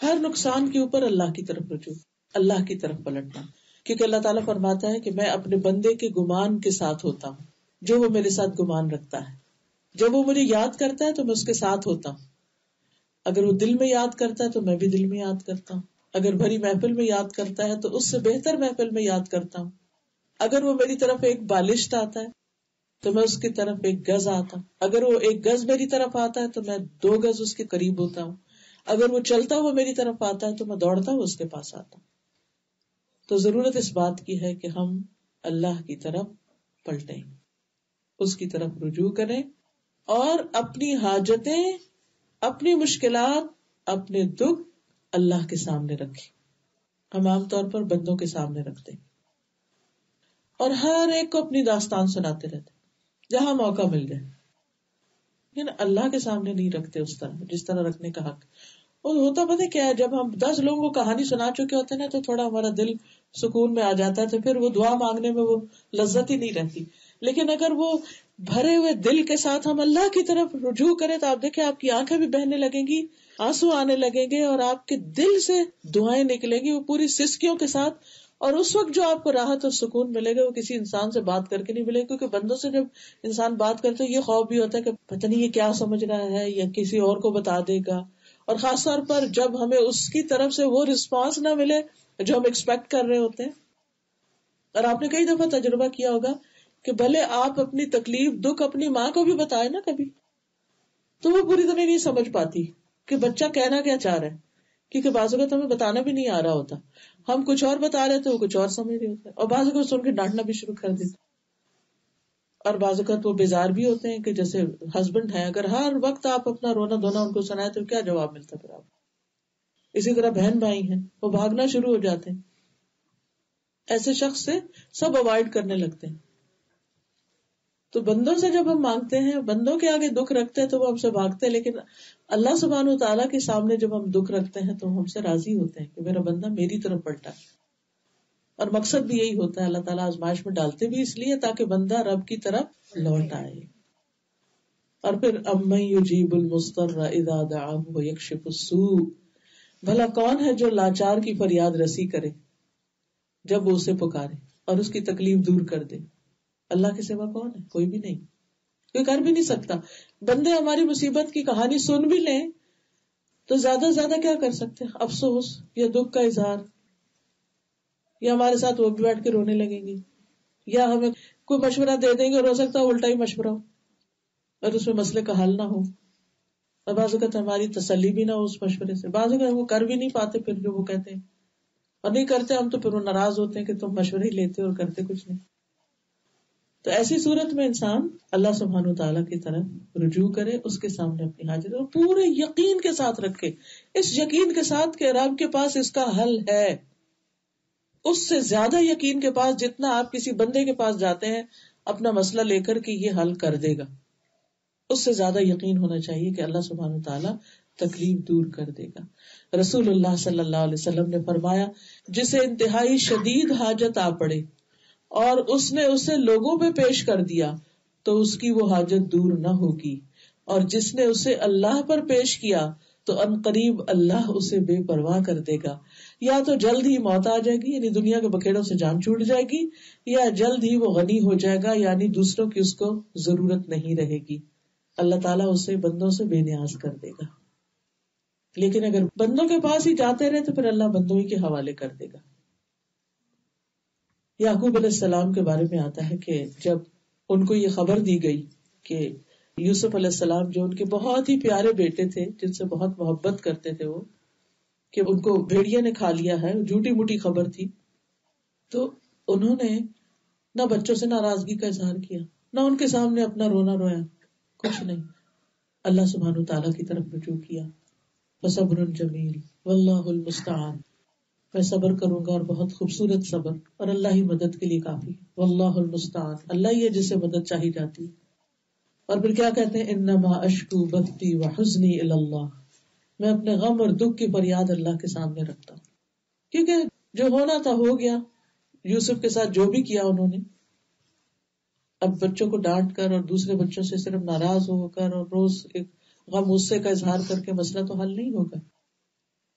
ہر نقصان کے اوپر اللہ کی طرف رجوع, اللہ کی طرف پلٹنا, کیونکہ اللہ تعالیٰ فرماتا ہے کہ میں اپنے بندے کے گمان کے ساتھ ہوتا ہوں, جو وہ میرے ساتھ گمان رکھتا ہے. جب وہ مجھے یاد کرتا ہے تو میں اس کے ساتھ ہوتا ہوں, اگر وہ دل میں یاد کرتا ہے تو میں بھی دل میں یاد کرتا ہوں, اگر بھری محفل میں یاد کرتا ہے تو اس سے بہتر محفل میں یاد کرتا ہوں, اگر وہ میری طرف ایک بالشت آتا ہے تو میں اس کی طرف ایک گز آتا ہوں, اگر وہ ایک گز میری طرف آتا ہے تو میں 2 گز اس کے قریب ہوتا ہوں, اگر وہ چلتا ہوا میری طرف آتا ہے تو میں دوڑتا ہوا اس کے پاس آتا ہوں. تو ضرورت اس بات کی ہے کہ ہم اللہ کی طرف پلٹیں, اس کی طرف رجوع کریں, اور اپنی حاجتیں, اپنی مشکلات, اپنے دکھ اللہ کے سامنے رکھیں. ہم عام طور پر بندوں کے سامنے رکھتے ہیں اور ہر ایک کو اپنی داستان سناتے رہتے جہاں موقع مل جائے, لیکن اللہ کے سامنے نہیں رکھتے اس طرح جس طرح رکھنے کا حق. اور ہوتا پتہ کیا ہے, جب ہم 10 لوگوں کو کہانی سنا چکے ہوتے ہیں نا تو تھوڑا ہمارا دل سکون میں آ جاتا ہے, تو پھر وہ دعا مانگنے میں وہ لذت ہی نہیں رہتی. لیکن اگر وہ بھرے ہوئے دل کے ساتھ ہم اللہ کی طرف رجوع کریں تو آپ دیکھیں آپ کی آنکھیں بھی بہنے لگیں گی, آنسو آنے لگیں گے اور آپ کے دل سے دعائیں نکلیں گی وہ پوری سسکیوں کے ساتھ. اور اس وقت جو آپ کو راحت اور سکون ملے گا وہ کسی انسان سے بات کر کے نہیں ملے گا, کیونکہ بندوں سے جب انسان بات کرتے ہے یہ خوف بھی ہوتا ہے کہ پتہ نہیں یہ کیا سمجھ رہا ہے یا کسی اور کو بتا دے گا, اور خاص طور پر جب ہمیں اس کی طرف سے وہ رسپانس نہ ملے جو ہم ایکسپیکٹ کر رہے ہوتے ہیں. اور آپ نے کئی دفعہ تجربہ کیا ہوگا کہ بھلے آپ اپنی تکلیف دکھ اپنی ماں کو بھی بتائے نا کبھی, تو وہ پوری طرح نہیں سمجھ پاتی کہ بچہ کہنا کیا چاہ رہا ہے, کیونکہ بعض اوقات ہمیں بتانا بھی نہیں آ رہا ہوتا, ہم کچھ اور بتا رہے تھے وہ کچھ اور سمجھ رہے ہوتے ہیں, اور بعض اوقات سن کے ڈانٹنا بھی شروع کر دیتے. اور بعض اوقات وہ بیزار بھی ہوتے ہیں کہ جیسے ہسبینڈ ہیں, اگر ہر وقت آپ اپنا رونا دھونا ان کو سنائے تو کیا جواب ملتا پھر آپ. اسی طرح بہن بھائی ہیں, وہ بھاگنا شروع ہو جاتے ہیں. ایسے شخص سے سب اوائڈ کرنے لگتے ہیں. تو بندوں سے جب ہم مانگتے ہیں, بندوں کے آگے دکھ رکھتے ہیں تو وہ ہم سے بھاگتے ہیں, لیکن اللہ سبحانہ و تعالیٰ کے سامنے جب ہم دکھ رکھتے ہیں تو ہم سے راضی ہوتے ہیں کہ میرا بندہ میری طرف پلٹا ہے. اور مقصد بھی یہی ہوتا ہے, اللہ تعالیٰ آزمائش میں ڈالتے بھی اس لیے تاکہ بندہ رب کی طرف لوٹ آئے. اور پھر امن یجیب المضطر اذا دعاہ ویکشف السوء, بھلا کون ہے جو لاچار کی فریاد رسی کرے جب وہ اسے پکارے اور اس کی تکلیف دور کر دے. اللہ کے سوا کون ہے؟ کوئی بھی نہیں, کوئی کر بھی نہیں سکتا. بندے ہماری مصیبت کی کہانی سن بھی لیں تو زیادہ سے زیادہ کیا کر سکتے ہیں؟ افسوس یا دکھ کا اظہار, یا ہمارے ساتھ وہ بھی بیٹھ کے رونے لگیں گے, یا ہمیں کوئی مشورہ دے دیں گے اور ہو سکتا ہے الٹا ہی مشورہ ہو اور اس میں مسئلے کا حل نہ ہو. اور بعض اوقات ہماری تسلی بھی نہ ہو اس مشورے سے, بعض اوقات وہ کر بھی نہیں پاتے پھر جو وہ کہتے ہیں, اور نہیں کرتے ہم تو پھر وہ ناراض ہوتے ہیں کہ تم مشورے ہی لیتے اور کرتے کچھ نہیں. تو ایسی صورت میں انسان اللہ سبحانہ وتعالیٰ کی طرف رجوع کرے, اس کے سامنے اپنی حاجت اور پورے یقین کے ساتھ رکھے, اس یقین کے ساتھ کہ رب کے پاس اس کا حل ہے. اس سے زیادہ یقین کے پاس جتنا آپ کسی بندے کے پاس جاتے ہیں اپنا مسئلہ لے کر کہ یہ حل کر دے گا, اس سے زیادہ یقین ہونا چاہیے کہ اللہ سبحانہ وتعالیٰ تکلیف دور کر دے گا. رسول اللہ صلی اللہ علیہ وسلم نے فرمایا, جسے انتہائی شدید حاجت آ پڑے اور اس نے اسے لوگوں پہ پیش کر دیا تو اس کی وہ حاجت دور نہ ہوگی, اور جس نے اسے اللہ پر پیش کیا تو ان قریب اللہ اسے بے پرواہ کر دے گا. یا تو جلد ہی موت آ جائے گی, یعنی دنیا کے بکھیڑوں سے جان چھوٹ جائے گی, یا جلد ہی وہ غنی ہو جائے گا, یعنی دوسروں کی اس کو ضرورت نہیں رہے گی. اللہ تعالیٰ اسے بندوں سے بے نیاز کر دے گا. لیکن اگر بندوں کے پاس ہی جاتے رہے تو پھر اللہ بندوں ہی کے حوالے کر دے گا. یعقوب علیہ السلام کے بارے میں آتا ہے کہ جب ان کو یہ خبر دی گئی کہ یوسف علیہ السلام جو ان کے بہت ہی پیارے بیٹے تھے, جن سے بہت محبت کرتے تھے وہ, کہ ان کو بھیڑیا نے کھا لیا ہے, جھوٹی موٹی خبر تھی, تو انہوں نے نہ بچوں سے ناراضگی کا اظہار کیا, نہ ان کے سامنے اپنا رونا رویا, کچھ نہیں. اللہ سبحانہ تعالیٰ کی طرف رجوع کیا. فصبر جمیل واللہ المستعان, میں صبر کروں گا اور بہت خوبصورت صبر, اور اللہ ہی مدد کے لیے کافی. واللہ المستعان, اللہ ہی ہے جسے مدد چاہی جاتی ہے. اور پھر کیا کہتے ہیں, انما اشکو بثی وحزنی الی اللہ, میں اپنے غم اور دکھ کی فریاد اللہ کے سامنے رکھتا ہوں, کیونکہ جو ہونا تھا ہو گیا. یوسف کے ساتھ جو بھی کیا انہوں نے, اب بچوں کو ڈانٹ کر اور دوسرے بچوں سے صرف ناراض ہو کر اور روز ایک غم غصے کا اظہار کر کے مسئلہ تو حل نہیں ہوگا.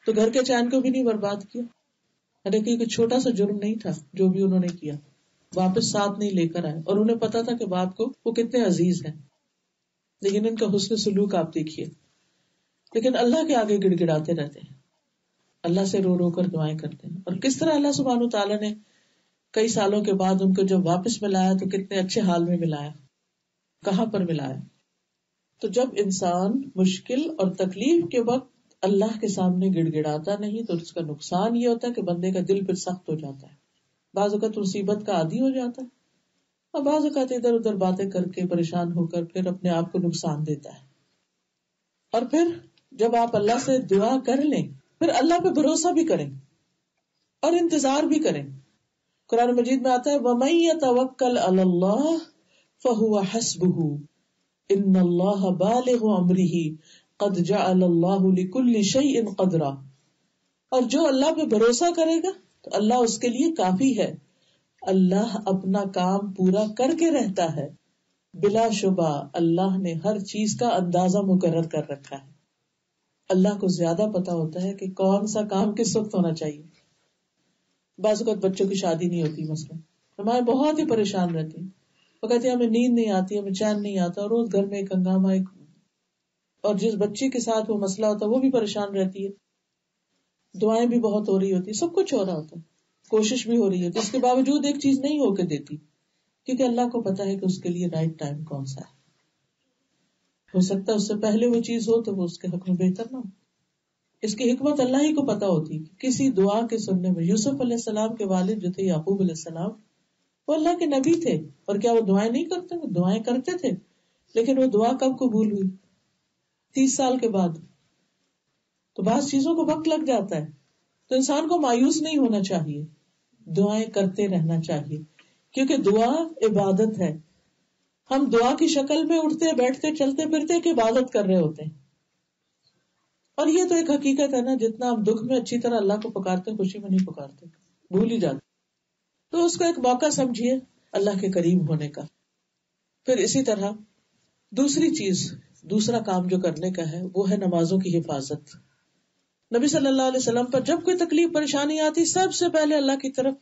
تو گھر کے چین کو بھی نہیں برباد کیا, ارے کوئی چھوٹا سا جرم نہیں تھا جو بھی انہوں نے کیا, واپس ساتھ نہیں لے کر آئے, اور انہیں پتا تھا کہ باپ کو وہ کتنے عزیز ہیں, لیکن ان کا حسن سلوک آپ دیکھیے. لیکن اللہ کے آگے گڑ گڑاتے رہتے ہیں, اللہ سے رو رو کر دعائیں کرتے ہیں. اور کس طرح اللہ سبحانہ تعالیٰ نے کئی سالوں کے بعد ان کو جب واپس ملایا تو کتنے اچھے حال میں ملایا, کہاں پر ملایا. تو جب انسان مشکل اور تکلیف کے وقت اللہ کے سامنے گڑ گڑاتا نہیں تو اس کا نقصان یہ ہوتا ہے کہ بندے کا دل پھر سخت ہو جاتا ہے, بعض اوقات مصیبت کا عادی ہو جاتا ہے, اور بعض اوقات ادھر ادھر باتیں کر کے پریشان ہو کر پھر اپنے آپ کو نقصان دیتا ہے. اور پھر جب آپ اللہ سے دعا کر لیں پھر اللہ پہ بھروسہ بھی کریں اور انتظار بھی کریں. قرآن مجید میں آتا ہے وَمَن يَتَوَكَّلْ عَلَى اللَّهِ فَهُوَ حَسْبُهُ إِنَّ اللَّهَ بَالِغُ أَمْرِهِ قَدْ جَعَلَ اللَّهُ لِكُلِّ شَيْءٍ قَدْرًا, اور جو اللہ پہ بھروسہ کرے گا تو اللہ اس کے لیے کافی ہے. اللہ اپنا کام پورا کر کے رہتا ہے, بلا شبہ اللہ نے ہر چیز کا اندازہ مقرر کر رکھا ہے. اللہ کو زیادہ پتا ہوتا ہے کہ کون سا کام کس وقت ہونا چاہیے. بعض اوقات بچوں کی شادی نہیں ہوتی مثلا، ہمارے بہت ہی پریشان رہتی ہیں، وہ کہتے ہیں ہمیں نیند نہیں آتی، ہمیں چین نہیں آتا، اور روز گھر میں ایک ہنگامہ، اور جس بچے کے ساتھ وہ مسئلہ ہوتا ہے وہ بھی پریشان رہتی ہے. دعائیں بھی بہت ہو رہی ہوتی، سب کچھ ہو رہا ہوتا ہے، کوشش بھی ہو رہی ہوتی، اس کے باوجود ایک چیز نہیں ہو کے دیتی، کیونکہ اللہ کو پتا ہے کہ اس کے لیے رائٹ ٹائم کون سا ہے. ہو سکتا ہے اس سے پہلے وہ چیز ہو تو وہ اس کے حق میں بہتر نہ ہو. اس کی حکمت اللہ ہی کو پتا ہوتی ہے. کسی دعا کے سننے میں یوسف علیہ السلام کے والد جو تھے یعقوب علیہ السلام، وہ اللہ کے نبی تھے، اور کیا وہ دعائیں نہیں کرتے؟ وہ دعائیں کرتے تھے، لیکن وہ دعا کب قبول ہوئی؟ 30 سال کے بعد. تو بعض چیزوں کو وقت لگ جاتا ہے، تو انسان کو مایوس نہیں ہونا چاہیے، دعائیں کرتے رہنا چاہیے، کیونکہ دعا عبادت ہے. ہم دعا کی شکل میں اٹھتے بیٹھتے چلتے پھرتے ایک عبادت کر رہے ہوتے ہیں. اور یہ تو ایک حقیقت ہے نا، جتنا ہم دکھ میں اچھی طرح اللہ کو پکارتے ہیں، خوشی میں نہیں پکارتے، بھول ہی جاتے. تو اس کو ایک موقع سمجھیے اللہ کے قریب ہونے کا. پھر اسی طرح دوسری چیز، دوسرا کام جو کرنے کا ہے وہ ہے نمازوں کی حفاظت. نبی صلی اللہ علیہ وسلم پر جب کوئی تکلیف پریشانی آتی، سب سے پہلے اللہ کی طرف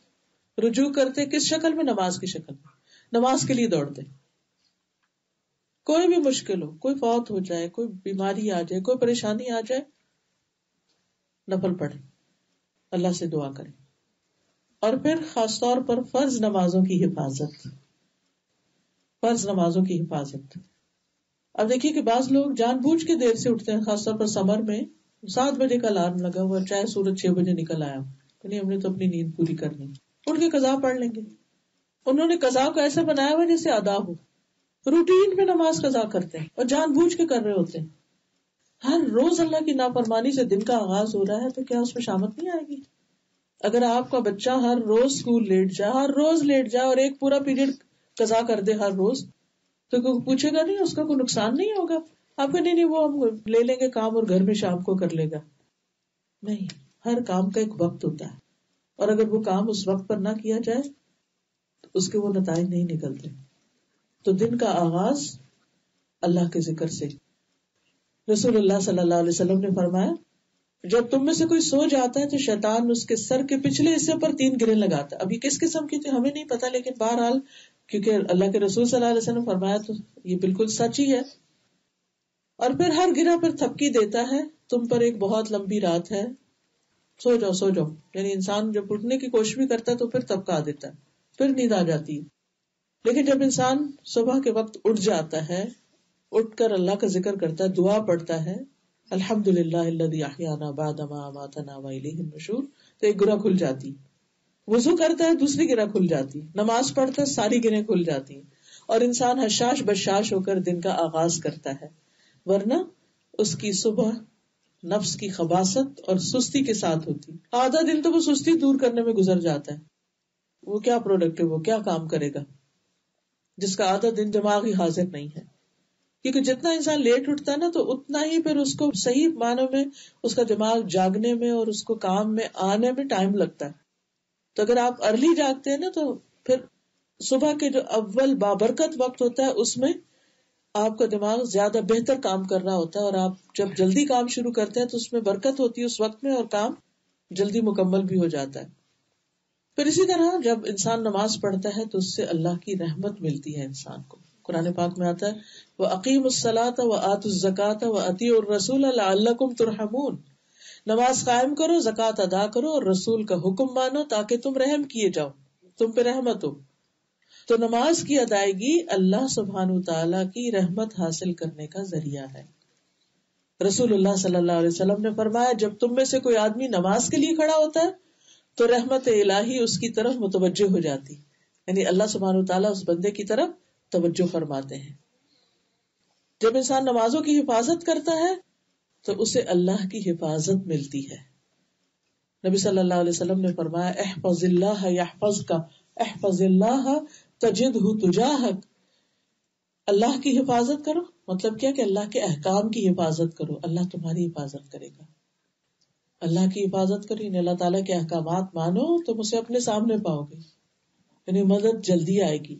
رجوع کرتے. کس شکل میں؟ نماز کی شکل میں. نماز کے لیے دوڑتے. کوئی بھی مشکل ہو، کوئی فوت ہو جائے، کوئی بیماری آ جائے، کوئی پریشانی آ جائے، نفل پڑھے، اللہ سے دعا کرے. اور پھر خاص طور پر فرض نمازوں کی حفاظت. فرض نمازوں کی حفاظت. اب دیکھیے کہ بعض لوگ جان بوجھ کے دیر سے اٹھتے ہیں، خاص طور پر سمر میں. 7 بجے کا الارم لگا ہوا، چاہے سورج 6 بجے نکل آیا، یعنی ہم نے تو اپنی نیند پوری کرنی، اٹھ کے قضا پڑھ لیں گے. انہوں نے قضا کو ایسا بنایا ہوا جیسے ادا ہو، روٹین میں نماز قضا کرتے ہیں اور جان بوجھ کے کر رہے ہوتے ہیں. ہر روز اللہ کی نافرمانی سے دن کا آغاز ہو رہا ہے، تو کیا اس میں شامت نہیں آئے گی؟ اگر آپ کا بچہ ہر روز اسکول لیٹ جائے، ہر روز لیٹ جائے، اور ایک پورا پیریڈ قضا کر دے ہر روز، تو کوئی پوچھے گا نہیں؟ اس کا کوئی نقصان نہیں ہوگا؟ آپ کو نہیں وہ ہم لے لیں گے کام اور گھر میں شام کو کر لے گا. نہیں، ہر کام کا ایک وقت ہوتا ہے، اور اگر وہ کام اس وقت پر نہ کیا جائے تو اس کے وہ نتائج نہیں نکلتے. تو دن کا آغاز اللہ کے ذکر سے. رسول اللہ صلی اللہ علیہ وسلم نے فرمایا، جب تم میں سے کوئی سو جاتا ہے تو شیطان اس کے سر کے پچھلے حصے پر 3 گریں لگاتا ہے. اب یہ کس قسم کی تھی ہمیں نہیں پتا، لیکن بہرحال کیونکہ اللہ کے رسول صلی اللہ علیہ وسلم فرمایا تو یہ بالکل سچ ہی ہے. اور پھر ہر گرہ پر تھپکی دیتا ہے، تم پر ایک بہت لمبی رات ہے، سو جاؤ سو جاؤ. یعنی انسان جب اٹھنے کی کوشش بھی کرتا ہے تو پھر تھپکا دیتا ہے، پھر نیند آ جاتی ہے. لیکن جب انسان صبح کے وقت اٹھ جاتا ہے، اٹھ کر اللہ کا ذکر کرتا ہے، دعا پڑھتا ہے، الحمدللہ الذی احیانا بعد ما اماتنا والیہ النشور، تو ایک گرہ کھل جاتی. وضو کرتا ہے، دوسری گرہ کھل جاتی. نماز پڑھتا ہے، ساری گرہیں کھل جاتی، اور انسان حشاش بشاش ہو کر دن کا آغاز کرتا ہے. ورنہ اس کی صبح نفس کی خباثت اور سستی کے ساتھ ہوتی. آدھا دن تو وہ سستی دور کرنے میں گزر جاتا ہے. وہ کیا پروڈکٹیو، وہ کیا کام کرے گا جس کا آدھا دن دماغ ہی حاضر نہیں ہے. کیونکہ جتنا انسان لیٹ اٹھتا ہے نا، تو اتنا ہی پھر اس کو صحیح معنوں میں اس کا دماغ جاگنے میں اور اس کو کام میں آنے میں ٹائم لگتا ہے. تو اگر آپ ارلی جاگتے ہیں نا، تو پھر صبح کے جو اول بابرکت وقت ہوتا ہے اس میں آپ کا دماغ زیادہ بہتر کام کر رہا ہوتا ہے، اور آپ جب جلدی کام شروع کرتے ہیں تو اس میں برکت ہوتی ہے اس وقت میں، اور کام جلدی مکمل بھی ہو جاتا ہے. پھر اسی طرح جب انسان نماز پڑھتا ہے تو اس سے اللہ کی رحمت ملتی ہے انسان کو. قرآن پاک میں آتا ہے وَأَقِيمُوا الصَّلَاةَ وَآتُوا الزَّكَاةَ وَأَطِيعُوا الرَّسُولَ لَعَلَّكُمْ تُرْحَمُونَ. نماز قائم کرو، زکوٰۃ ادا کرو، اور رسول کا حکم مانو تاکہ تم رحم کیے جاؤ، تم پہ رحمت ہو. تو نماز کی ادائیگی اللہ سبحانہ تعالیٰ کی رحمت حاصل کرنے کا ذریعہ ہے. رسول اللہ صلی اللہ علیہ وسلم نے فرمایا، جب تم میں سے کوئی آدمی نماز کے لیے کھڑا ہوتا ہے تو رحمت الہی اس کی طرف متوجہ ہو جاتی، یعنی اللہ سبحانہ تعالیٰ اس بندے کی طرف توجہ فرماتے ہیں. جب انسان نمازوں کی حفاظت کرتا ہے تو اسے اللہ کی حفاظت ملتی ہے. نبی صلی اللہ علیہ وسلم نے فرمایا، احفظ اللہ یحفظک، احفظ اللہ تجدہ تجاہک. اللہ کی حفاظت کرو، مطلب کیا کہ اللہ کے احکام کی حفاظت کرو، اللہ تمہاری حفاظت کرے گا. اللہ کی حفاظت کرو یعنی اللہ تعالیٰ کے احکامات مانو، تم اسے اپنے سامنے پاؤ گے، یعنی مدد جلدی آئے گی.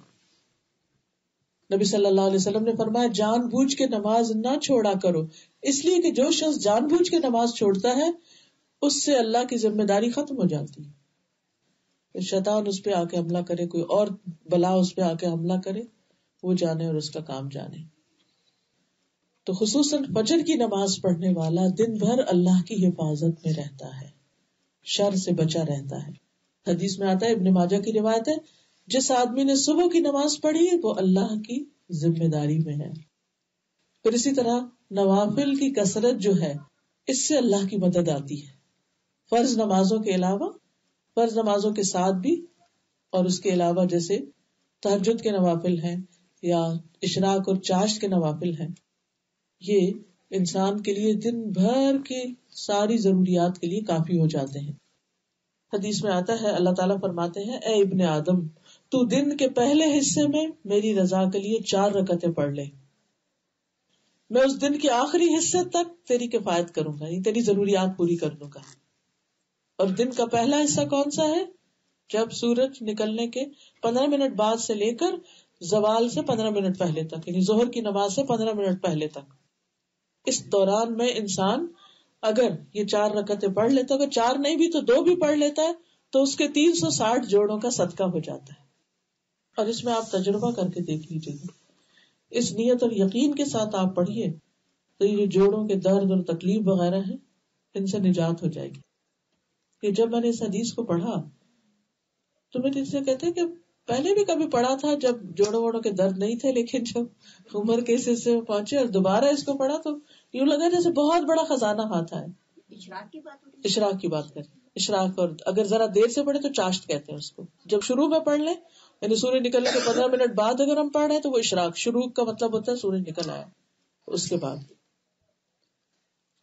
نبی صلی اللہ علیہ وسلم نے فرمایا جان بوجھ کے نماز نہ چھوڑا کرو، اس لیے کہ جو شخص جان بوجھ کے نماز چھوڑتا ہے اس سے اللہ کی ذمہ داری ختم ہو جاتی ہے. شیطان اس پہ آ کے حملہ کرے، کوئی اور بلا اس پہ آ کے حملہ کرے، وہ جانے اور اس کا کام جانے. تو خصوصاً فجر کی نماز پڑھنے والا دن بھر اللہ کی حفاظت میں رہتا ہے، شر سے بچا رہتا ہے. حدیث میں آتا ہے، ابن ماجہ کی روایت ہے، جس آدمی نے صبح کی نماز پڑھی وہ اللہ کی ذمہ داری میں ہے. پھر اسی طرح نوافل کی کثرت جو ہے اس سے اللہ کی مدد آتی ہے. فرض نمازوں کے علاوہ، فرض نمازوں کے ساتھ بھی، اور اس کے علاوہ جیسے تہجد کے نوافل ہیں یا اشراق اور چاشت کے نوافل ہیں، یہ انسان کے لیے دن بھر کی ساری ضروریات کے لیے کافی ہو جاتے ہیں. حدیث میں آتا ہے اللہ تعالیٰ فرماتے ہیں، اے ابن آدم تو دن کے پہلے حصے میں میری رضا کے لیے 4 رکعتیں پڑھ لے، میں اس دن کے آخری حصے تک تیری کفایت کروں گا، یعنی تیری ضروریات پوری کر لوں گا. اور دن کا پہلا حصہ کون سا ہے؟ جب سورج نکلنے کے 15 منٹ بعد سے لے کر زوال سے 15 منٹ پہلے تک، یعنی ظہر کی نماز سے 15 منٹ پہلے تک. اس دوران میں انسان اگر یہ 4 رکعتیں پڑھ لیتا ہے، اگر 4 نہیں بھی تو 2 بھی پڑھ لیتا ہے تو اس کے 360 جوڑوں کا صدقہ ہو جاتا ہے. اور اس میں آپ تجربہ کر کے دیکھ لیجیے گا، اس نیت اور یقین کے ساتھ آپ پڑھیے تو یہ جوڑوں کے درد اور تکلیف وغیرہ ہیں ان سے نجات ہو جائے گی. کہ جب میں نے اس حدیث کو پڑھا تو میں سے کہتے کہ پہلے بھی کبھی پڑھا تھا جب جوڑوں ووڑوں کے درد نہیں تھے، لیکن جب عمر کے اس حصے میں پہنچے اور دوبارہ اس کو پڑھا تو یوں لگا جیسے بہت بڑا خزانہ ہاتھ آئے. اشراق کی بات کریں، اشراق، اور اگر ذرا دیر سے پڑھے تو چاشت کہتے ہیں اس کو. جب شروع میں پڑھ لیں یعنی سورج نکلنے کے 15 منٹ بعد اگر ہم پڑھ رہے ہیں تو وہ اشراق، شروع کا مطلب ہوتا ہے سورج نکل آیا اس کے بعد.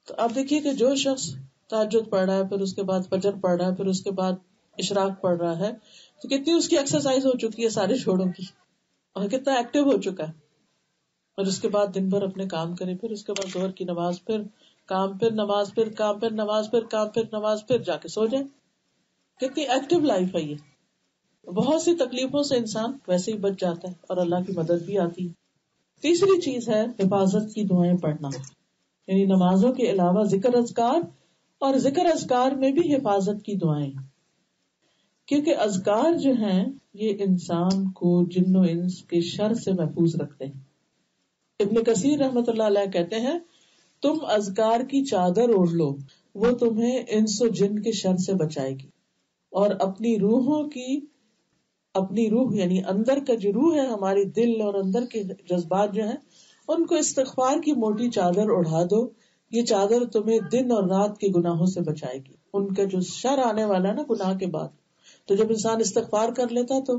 تو آپ دیکھیے کہ جو شخص تہجد پڑھ رہا ہے، پھر اس کے بعد فجر پڑھ رہا ہے، پھر اس کے بعد اشراق پڑھ رہا ہے، تو کتنی اس کی ایکسرسائز ہو چکی ہے سارے جوڑوں کی، اور کتنا ایکٹیو ہو چکا ہے. اور اس کے بعد دن بھر اپنے کام کرے، پھر اس کے بعد ظہر کی نماز، پھر کام، پھر نماز، پھر کام، پھر نماز، پھر کام، پھر نماز، پھر جا کے سو جائے. کتنی ایکٹیو لائف ہے یہ. بہت سی تکلیفوں سے انسان ویسے ہی بچ جاتا ہے اور اللہ کی مدد بھی آتی ہے. تیسری چیز ہے حفاظت کی دعائیں پڑھنا، یعنی نمازوں کے علاوہ ذکر اذکار، اور ذکر اذکار میں بھی حفاظت کی دعائیں، کیونکہ اذکار جو ہیں یہ انسان کو جن و انس کے شر سے محفوظ رکھتے ہیں. ابن کثیر رحمۃ اللہ علیہ کہتے ہیں، تم اذکار کی چادر اوڑھ لو، وہ تمہیں انس و جن کے شر سے بچائے گی، اور اپنی روح یعنی اندر کا جو روح ہے، ہماری دل اور اندر کے جذبات جو ہیں، ان کو استغفار کی موٹی چادر اڑھا دو. یہ چادر تمہیں دن اور رات کے گناہوں سے بچائے گی، ان کا جو شر آنے والا ہے نا گناہ کے بعد. تو جب انسان استغفار کر لیتا تو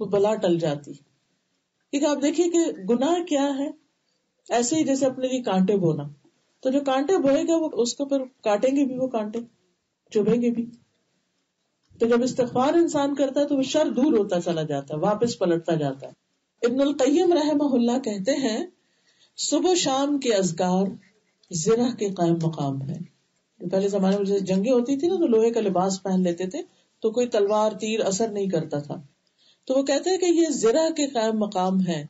وہ بلا ٹل جاتی. کیونکہ آپ دیکھیے کہ گناہ کیا ہے، ایسے ہی جیسے اپنے لیے کانٹے بونا، تو جو کانٹے بوئے گا وہ اس کو پھر کاٹیں گے بھی، وہ کانٹے چبھیں گے بھی. تو جب استغفار انسان کرتا ہے تو وہ شر دور ہوتا چلا جاتا ہے، واپس پلٹتا جاتا ہے. ابن القیم رحمہ اللہ کہتے ہیں، صبح شام کے اذکار زرہ کے قائم مقام ہے. پہلے زمانے میں جیسے جنگیں ہوتی تھی نا تو لوہے کا لباس پہن لیتے تھے تو کوئی تلوار تیر اثر نہیں کرتا تھا. تو وہ کہتے ہیں کہ یہ زرہ کے قائم مقام ہے.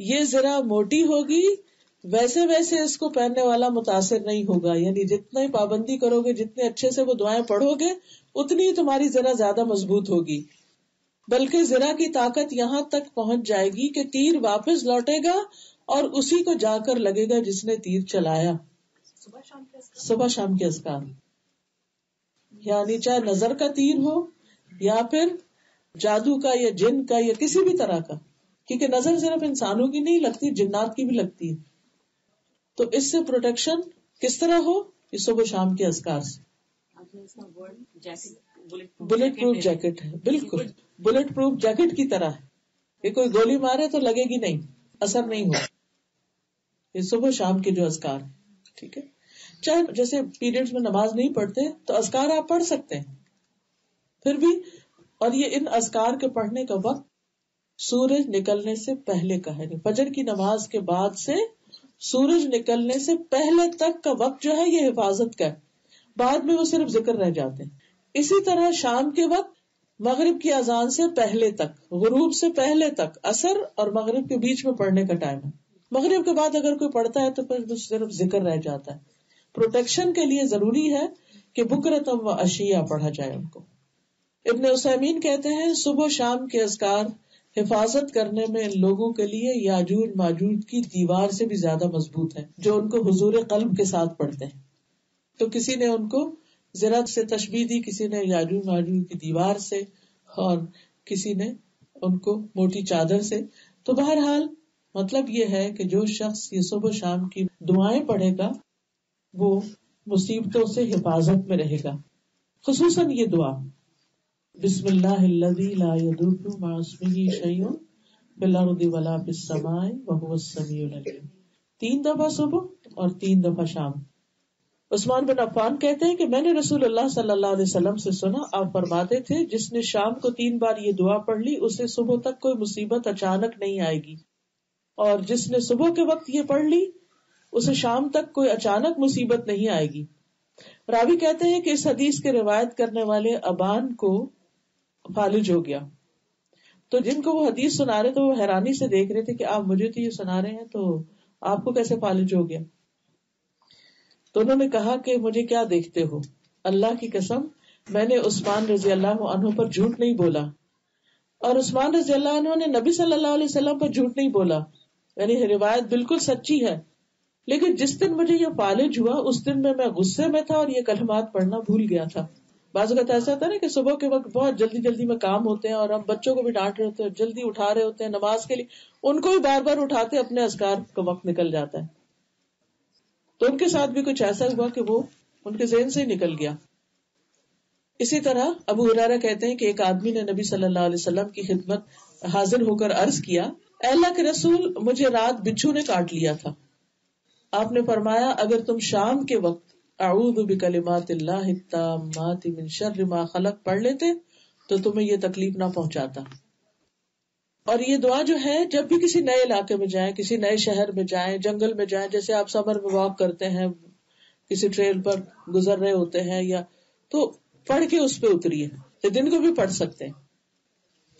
یہ زرہ موٹی ہوگی ویسے ویسے اس کو پہننے والا متاثر نہیں ہوگا، یعنی جتنا ہی پابندی کرو گے، جتنے اچھے سے وہ دعائیں پڑھو گے، اتنی ہی تمہاری زرہ زیادہ مضبوط ہوگی. بلکہ زرہ کی طاقت یہاں تک پہنچ جائے گی کہ تیر واپس لوٹے گا اور اسی کو جا کر لگے گا جس نے تیر چلایا. صبح شام کے اذکار، یعنی چاہے نظر کا تیر ہو یا پھر جادو کا یا جن کا یا کسی بھی طرح کا، کیونکہ نظر صرف انسانوں کی نہیں لگتی، جنات کی بھی لگتی ہے. تو اس سے پروٹیکشن کس طرح ہو؟ یہ صبح شام کے اذکار سے. بلٹ پروف جیکٹ ہے، بالکل بلٹ پروف جیکٹ کی طرح ہے. یہ کوئی گولی مارے تو لگے گی نہیں، اثر نہیں ہو. یہ صبح شام کے جو اذکار ہیں، ٹھیک ہے. چاہے جیسے پیریڈز میں نماز نہیں پڑھتے تو اذکار آپ پڑھ سکتے ہیں پھر بھی. اور یہ ان اذکار کے پڑھنے کا وقت سورج نکلنے سے پہلے کا ہے، فجر کی نماز کے بعد سے سورج نکلنے سے پہلے تک کا وقت جو ہے یہ حفاظت کا ہے. بعد میں وہ صرف ذکر رہ جاتے ہیں. اسی طرح شام کے وقت مغرب کی اذان سے پہلے تک، غروب سے پہلے تک، عصر اور مغرب کے بیچ میں پڑھنے کا ٹائم ہے. مغرب کے بعد اگر کوئی پڑھتا ہے تو پھر صرف ذکر رہ جاتا ہے. پروٹیکشن کے لیے ضروری ہے کہ بکرتم و عشیہ پڑھا جائے ان کو. ابن عثیمین کہتے ہیں صبح و شام کے اذکار حفاظت کرنے میں ان لوگوں کے لیے یاجوج ماجوج کی دیوار سے بھی زیادہ مضبوط ہے جو ان کو حضور قلب کے ساتھ پڑھتے ہیں. تو کسی نے ان کو زرت سے تشبیہ دی، کسی نے یاجوج ماجوج کی دیوار سے، اور کسی نے ان کو موٹی چادر سے. تو بہرحال مطلب یہ ہے کہ جو شخص یہ صبح و شام کی دعائیں پڑھے گا وہ مصیبتوں سے حفاظت میں رہے گا. خصوصاً یہ دعا بسم اللہ الذی لا یضر مع اسمہ شیء فی الارض ولا فی السماء وہو السمیع العلیم، 3 دفعہ صبح اور 3 دفعہ شام. عثمان بن عفان کہتے ہیں کہ میں نے رسول اللہ صلی اللہ علیہ وسلم سے سنا، آپ فرماتے تھے جس نے شام کو 3 بار یہ دعا پڑھ لی اسے صبح تک کوئی مصیبت اچانک نہیں آئے گی، اور جس نے صبح کے وقت یہ پڑھ لی اسے شام تک کوئی اچانک مصیبت نہیں آئے گی. راوی کہتے ہیں کہ اس حدیث کے روایت کرنے والے ابان کو فالج ہو گیا. تو جن کو وہ حدیث سنا رہے تھے وہ حیرانی سے دیکھ رہے تھے کہ آپ مجھے تو یہ سنا رہے ہیں تو آپ کو کیسے فالج ہو گیا. تو انہوں نے کہا کہ مجھے کیا دیکھتے ہو، اللہ کی قسم میں نے عثمان رضی اللہ عنہ پر جھوٹ نہیں بولا، اور عثمان رضی اللہ عنہ نے نبی صلی اللہ علیہ وسلم پر جھوٹ نہیں بولا، یعنی روایت بالکل سچی ہے. لیکن جس دن مجھے یہ فالج ہوا اس دن میں غصے میں تھا اور یہ کلمات پڑھنا بھول گیا تھا. بعض اوقات ایسا ہوتا ہے نا کہ صبح کے وقت بہت جلدی جلدی میں کام ہوتے ہیں اور ہم بچوں کو بھی ڈانٹ رہے ہوتے ہیں، جلدی اٹھا رہے ہوتے ہیں نماز کے لیے، ان کو بھی بار بار اٹھاتے اپنے اذکار کا وقت نکل جاتا ہے. تو ان کے ساتھ بھی کچھ ایسا ہوا کہ وہ ان کے ذہن سے ہی نکل گیا. اسی طرح ابو ہریرہ کہتے ہیں کہ ایک آدمی نے نبی صلی اللہ علیہ وسلم کی خدمت حاضر ہو کر عرض کیا، اے اللہ کے رسول مجھے رات بچھو نے کاٹ لیا تھا. آپ نے فرمایا اگر تم شام کے وقت اعوذ بکلمات اللہ التامات من شر ما خلق پڑھ لیتے تو تمہیں یہ تکلیف نہ پہنچاتا. اور یہ دعا جو ہے جب بھی کسی نئے علاقے میں جائیں، کسی نئے شہر میں جائیں، جنگل میں جائیں، جیسے آپ سمر میں واک کرتے ہیں، کسی ٹریل پر گزر رہے ہوتے ہیں، یا تو پڑھ کے اس پہ اتریے، تو دن کو بھی پڑھ سکتے ہیں.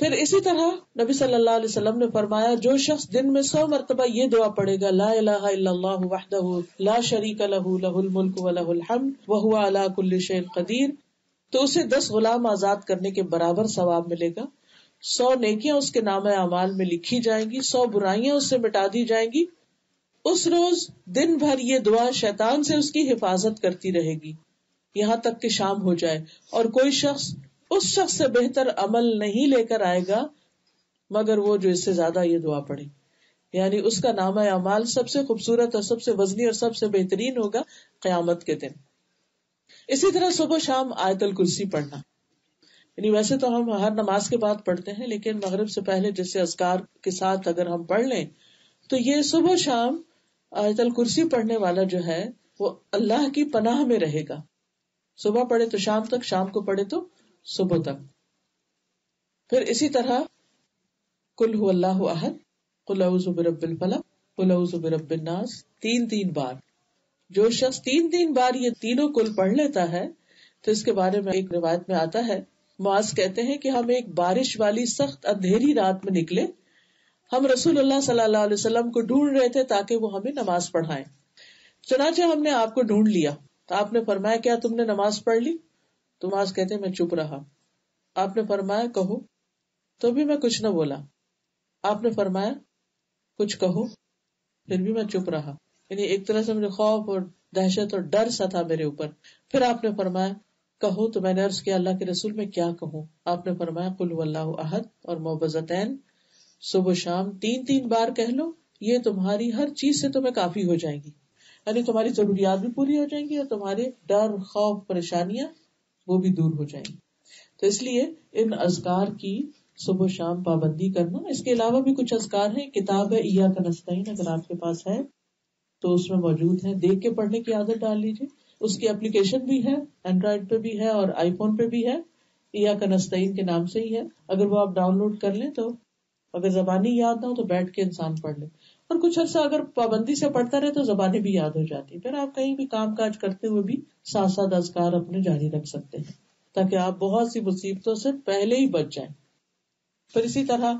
پھر اسی طرح نبی صلی اللہ علیہ وسلم نے فرمایا جو شخص دن میں 100 مرتبہ یہ دعا پڑھے گا، لا الہ الا اللہ وحدہ لا شریک لہ لہ الملک ولہ الحمد وہو علی کل شیء قدیر، تو اسے 10 غلام آزاد کرنے کے برابر ثواب ملے گا. 100 نیکیاں اس کے نامہ اعمال میں لکھی جائیں گی، 100 برائیاں اس سے مٹا دی جائیں گی. اس روز دن بھر یہ دعا شیطان سے اس کی حفاظت کرتی رہے گی یہاں تک کہ شام ہو جائے، اور کوئی شخص اس شخص سے بہتر عمل نہیں لے کر آئے گا مگر وہ جو اس سے زیادہ یہ دعا پڑھے. یعنی اس کا نامہ اعمال سب سے خوبصورت اور سب سے وزنی اور سب سے بہترین ہوگا قیامت کے دن. اسی طرح صبح شام آیت الکرسی پڑھنا، یعنی ویسے تو ہم ہر نماز کے بعد پڑھتے ہیں، لیکن مغرب سے پہلے جیسے اذکار کے ساتھ اگر ہم پڑھ لیں تو یہ صبح شام آیت الکرسی پڑھنے والا جو ہے وہ اللہ کی پناہ میں رہے گا. صبح پڑھے تو شام تک، شام کو پڑھے تو صبح تک. پھر اسی طرح قل هو اللہ احد، قل اعوذ برب الفلق، قل اعوذ برب الناس 3 بار. جو شخص 3 بار یہ تینوں کل پڑھ لیتا ہے تو اس کے بارے میں ایک روایت میں آتا ہے، معاذ کہتے ہیں کہ ہم ایک بارش والی سخت اندھیری رات میں نکلے، ہم رسول اللہ صلی اللہ علیہ وسلم کو ڈھونڈ رہے تھے تاکہ وہ ہمیں نماز پڑھائیں. چنانچہ ہم نے آپ کو ڈھونڈ لیا تو آپ نے فرمایا کیا تم نے نماز پڑھ لی؟ تو معاذ کہتے ہیں میں چپ رہا. آپ نے فرمایا کہو، تو بھی میں کچھ نہ بولا. آپ نے فرمایا کچھ کہو، پھر بھی میں چپ رہا. یعنی ایک طرح سے مجھے خوف اور دہشت اور ڈر سا تھا میرے اوپر. پھر آپ نے فرمایا کہو، تو میں نے عرض کیا اللہ کے رسول میں کیا کہوں؟ آپ نے فرمایا قل هو اللہ احد اور معوذتین صبح شام 3 بار کہہ لو، یہ تمہاری ہر چیز سے تمہیں کافی ہو جائیں گی. یعنی تمہاری ضروریات بھی پوری ہو جائیں گی اور تمہارے ڈر، خوف، پریشانیاں وہ بھی دور ہو جائیں گی. تو اس لیے ان اذکار کی صبح و شام پابندی کرنا. اس کے علاوہ بھی کچھ اذکار ہیں، کتاب ہے ایاک نستعین اگر آپ کے پاس ہے تو اس میں موجود ہے، دیکھ کے پڑھنے کی عادت ڈال لیجیے. اس کی اپلیکیشن بھی ہے، اینڈرائڈ پہ بھی ہے اور آئی فون پہ بھی ہے، ایاک نستعین کے نام سے ہی ہے. اگر وہ آپ ڈاؤن لوڈ کر لیں تو اگر زبانی یاد نہ ہو تو بیٹھ کے انسان پڑھ لے، اور کچھ عرصہ اگر پابندی سے پڑھتا رہے تو زبانیں بھی یاد ہو جاتی. پھر آپ کہیں بھی کام کاج کرتے ہوئے بھی ساتھ ساتھ اذکار اپنے جاری رکھ سکتے ہیں. تاکہ آپ بہت سی مصیبتوں سے پہلے ہی بچ جائیں. پھر اسی طرح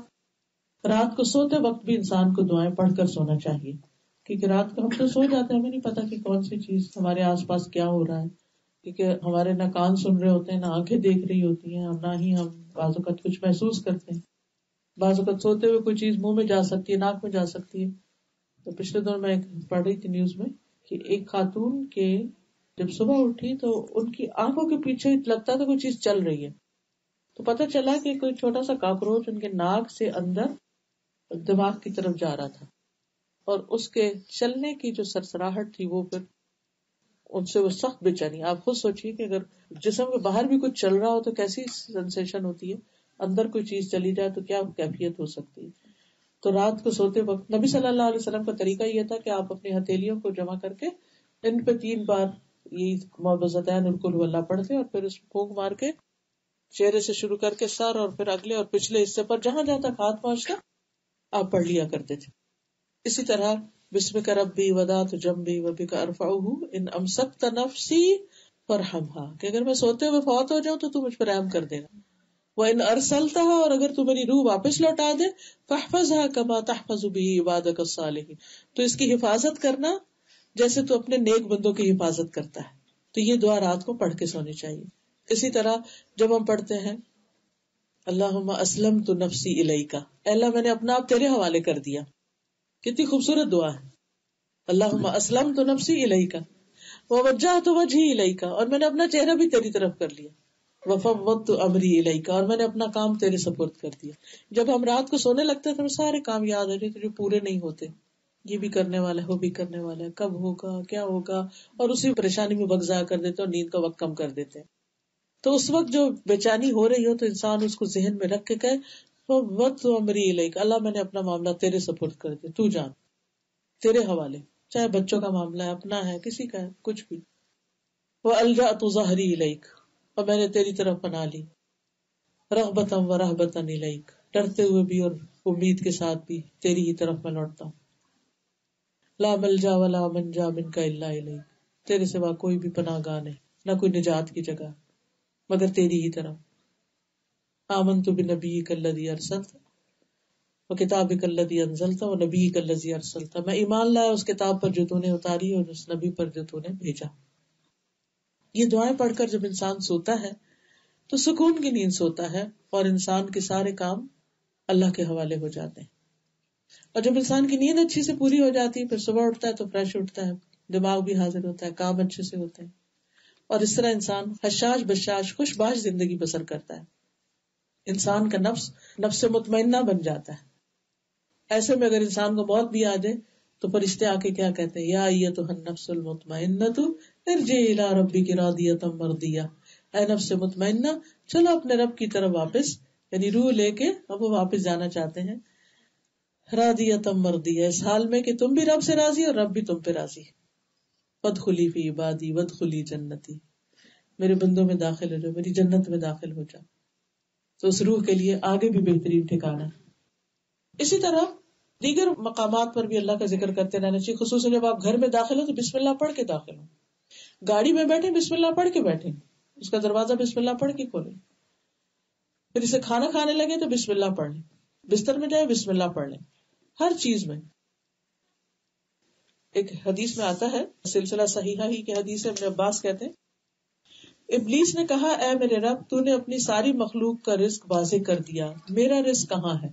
رات کو سوتے وقت بھی انسان کو دعائیں پڑھ کر سونا چاہیے، کیونکہ رات کو ہم تو سو جاتے ہیں، ہمیں نہیں پتا کہ کون سی چیز ہمارے آس پاس کیا ہو رہا ہے، کیونکہ ہمارے نہ کان سن رہے ہوتے ہیں، نہ آنکھیں دیکھ رہی ہوتی ہیں، اور نہ ہی ہم بعض اوقات کچھ محسوس کرتے ہیں. بعض اوقات سوتے ہوئے کوئی چیز منہ میں جا سکتی ہے، ناک میں جا سکتی ہے. تو پچھلے دور میں پڑھ رہی تھی نیوز میں کہ ایک خاتون کے جب صبح اٹھی تو ان کی آنکھوں کے پیچھے لگتا تھا کوئی چیز چل رہی ہے، تو پتہ چلا کہ کوئی چھوٹا سا کاکروچ ان کے ناک سے اندر دماغ کی طرف جا رہا تھا، اور اس کے چلنے کی جو سرسراہٹ تھی وہ پھر ان سے وہ سخت بے چینی. آپ خود سوچیے کہ اگر جسم کے باہر بھی کچھ چل رہا ہو تو کیسی سینسیشن ہوتی ہے، اندر کوئی چیز چلی جائے تو کیا کیفیت ہو سکتی ہے. تو رات کو سوتے وقت نبی صلی اللہ علیہ وسلم کا طریقہ یہ تھا کہ آپ اپنی ہتھیلیوں کو جمع کر کے ان پہ 3 بار یہ معوذتین اور قل هو اللہ پڑھتے، اور پھر اس پھونک مار کے چہرے سے شروع کر کے سر اور پھر اگلے اور پچھلے حصے پر جہاں جہاں تک ہاتھ پہنچتا آپ پڑھ لیا کرتے تھے. اسی طرح بسمک ربی وضعت جنبی وبک ارفعہ ان امسکت نفسی فرحمها، کہ اگر میں سوتے ہوئے فوت ہو جاؤں تو تو مجھ پر رحم کر دے گا. وَإِنْ أَرْسَلْتَهَا، اور اگر تو میری روح واپس لوٹا دے فَاحْفَظْهَا كَمَا تَحْفَظُ بِهِ عِبَادَكَ الصَّالِحِينَ، تو اس کی حفاظت کرنا جیسے تو اپنے نیک بندوں کی حفاظت کرتا ہے. تو یہ دعا رات کو پڑھ کے سونی چاہیے. اسی طرح جب ہم پڑھتے ہیں اللہم اسلمت نفسی الیک، اے اللہ میں نے اپنا آپ تیرے حوالے کر دیا، کتنی خوبصورت دعا ہے. اللہم اسلمت نفسی الیک ووجہت وجہی الیک، اور میں نے اپنا چہرہ بھی تیری طرف کر لیا. وفوضت امری الیک، اور میں نے اپنا کام تیرے سپرد کر دیا. جب ہم رات کو سونے لگتے ہیں تو ہمیں سارے کام یاد آ جاتے جو پورے نہیں ہوتے، یہ بھی کرنے والا ہے، وہ بھی کرنے والا ہے، کب ہوگا کیا ہوگا، اور اسی پریشانی میں وقت ضائع کر دیتے اور نیند کا وقت کم کر دیتے ہیں. تو اس وقت جو بے چینی ہو رہی ہو تو انسان اس کو ذہن میں رکھ کے کہے وقت امری الیک، اللہ میں نے اپنا معاملہ تیرے سپرد کر دیا، تو جان، تیرے حوالے، چاہے بچوں کا معاملہ ہے، اپنا ہے، کسی کا ہے، کچھ بھی. وَأَلْجَأْتُ ظَهْرِي إِلَيْكَ، اور میں نے تیری طرف پناہ لی، رغبتاً ورہبتاً الیک، ڈرتے ہوئے بھی اور امید کے ساتھ بھی تیری ہی طرف میں لوٹتا ہوں. لا ملجا ولا منجا منک الا الیک، تیرے سوا کوئی بھی پناہ گاہ نہیں، نہ کوئی نجات کی جگہ مگر تیری ہی طرف. آمنت بنبیک الذی ارسلت وکتابک الذی انزلت ونبیک الذی ارسلت، میں ایمان لایا اس کتاب پر جو تو نے اتاری اور اس نبی پر جو تو نے بھیجا. یہ دعائیں پڑھ کر جب انسان سوتا ہے تو سکون کی نیند سوتا ہے، اور انسان کے سارے کام اللہ کے حوالے ہو جاتے ہیں. اور جب انسان کی نیند اچھی سے پوری ہو جاتی ہے پھر صبح اٹھتا ہے تو فریش اٹھتا ہے، دماغ بھی حاضر ہوتا ہے، کام اچھے سے ہوتے ہیں، اور اس طرح انسان حشاش بشاش خوش باش زندگی بسر کرتا ہے. انسان کا نفس مطمئنہ بن جاتا ہے. ایسے میں اگر انسان کو موت بھی آ جائے تو فرشتے آ کے کیا کہتے ہیں، یا ایتھا النفس المطمئنۃ ارجعی الی ربک راضیۃ مرضیہ، اے نفس مطمئنہ چلو اپنے رب کی طرف واپس، یعنی روح لے کے اب وہ واپس جانا چاہتے ہیں، راضیۃ مرضیہ، اس حال میں کہ تم بھی رب سے راضی اور رب بھی تم پہ راضی. وادخلی فی عبادی وادخلی جنتی، میرے بندوں میں داخل ہو جاؤ، میری جنت میں داخل ہو جاؤ. تو اس روح کے لیے آگے بھی بہترین ٹھکانہ ہے. اسی طرح دیگر مقامات پر بھی اللہ کا ذکر کرتے رہنا چاہیے، خصوصاً جب آپ گھر میں داخل ہو تو بسم اللہ پڑھ کے داخل ہو. گاڑی میں بیٹھے بسم اللہ پڑھ کے بیٹھے، اس کا دروازہ بسم اللہ پڑھ کے کھولیں. پھر اسے کھانا کھانے لگے تو بسم اللہ پڑھ لیں، بستر میں جائے بسم اللہ پڑھ لیں. ہر چیز میں ایک حدیث میں آتا ہے، سلسلہ صحیحہ ہی کی حدیث ہے، ابن عباس کہتے ہیں ابلیس نے کہا اے میرے رب، تو نے اپنی ساری مخلوق کا رزق واضح کر دیا، میرا رزق کہاں ہے؟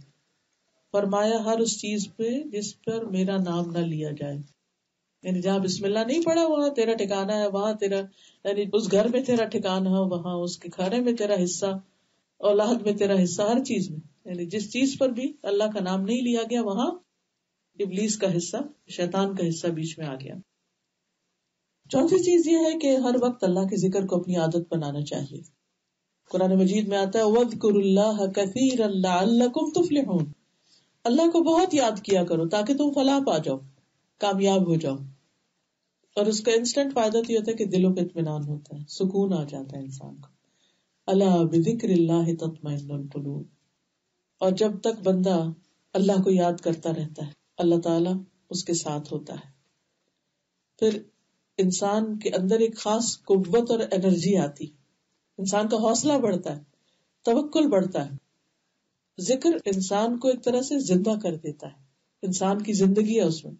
فرمایا ہر اس چیز پہ جس پر میرا نام نہ لیا جائے، یعنی جہاں بسم اللہ نہیں پڑھا وہاں تیرا ٹھکانہ ہے، وہاں تیرا، یعنی اس گھر میں تیرا ٹھکانہ ہو، وہاں اس کے کھانے میں تیرا حصہ، اولاد میں تیرا حصہ، ہر چیز میں، یعنی جس چیز پر بھی اللہ کا نام نہیں لیا گیا وہاں ابلیس کا حصہ، شیطان کا حصہ بیچ میں آ گیا. چوتھی چیز یہ ہے کہ ہر وقت اللہ کے ذکر کو اپنی عادت بنانا چاہیے. قرآن مجید میں آتا ہے وَاذْكُرُوا اللَّهَ كَثِيرًا لَعَلَّكُمْ تُفْلِحُونَ، اللہ کو بہت یاد کیا کرو تاکہ تم فلاح پا جاؤ، کامیاب ہو جاؤ. اور اس کا انسٹنٹ فائدہ تو یہ ہوتا ہے کہ دلوں پہ اطمینان ہوتا ہے، سکون آ جاتا ہے انسان کو. الا بذکر اللہ تطمئن القلوب، اور جب تک بندہ اللہ کو یاد کرتا رہتا ہے اللہ تعالیٰ اس کے ساتھ ہوتا ہے. پھر انسان کے اندر ایک خاص قوت اور انرجی آتی، انسان کا حوصلہ بڑھتا ہے، توکل بڑھتا ہے۔ ذکر انسان کو ایک طرح سے زندہ کر دیتا ہے، انسان کی زندگی ہے اس میں،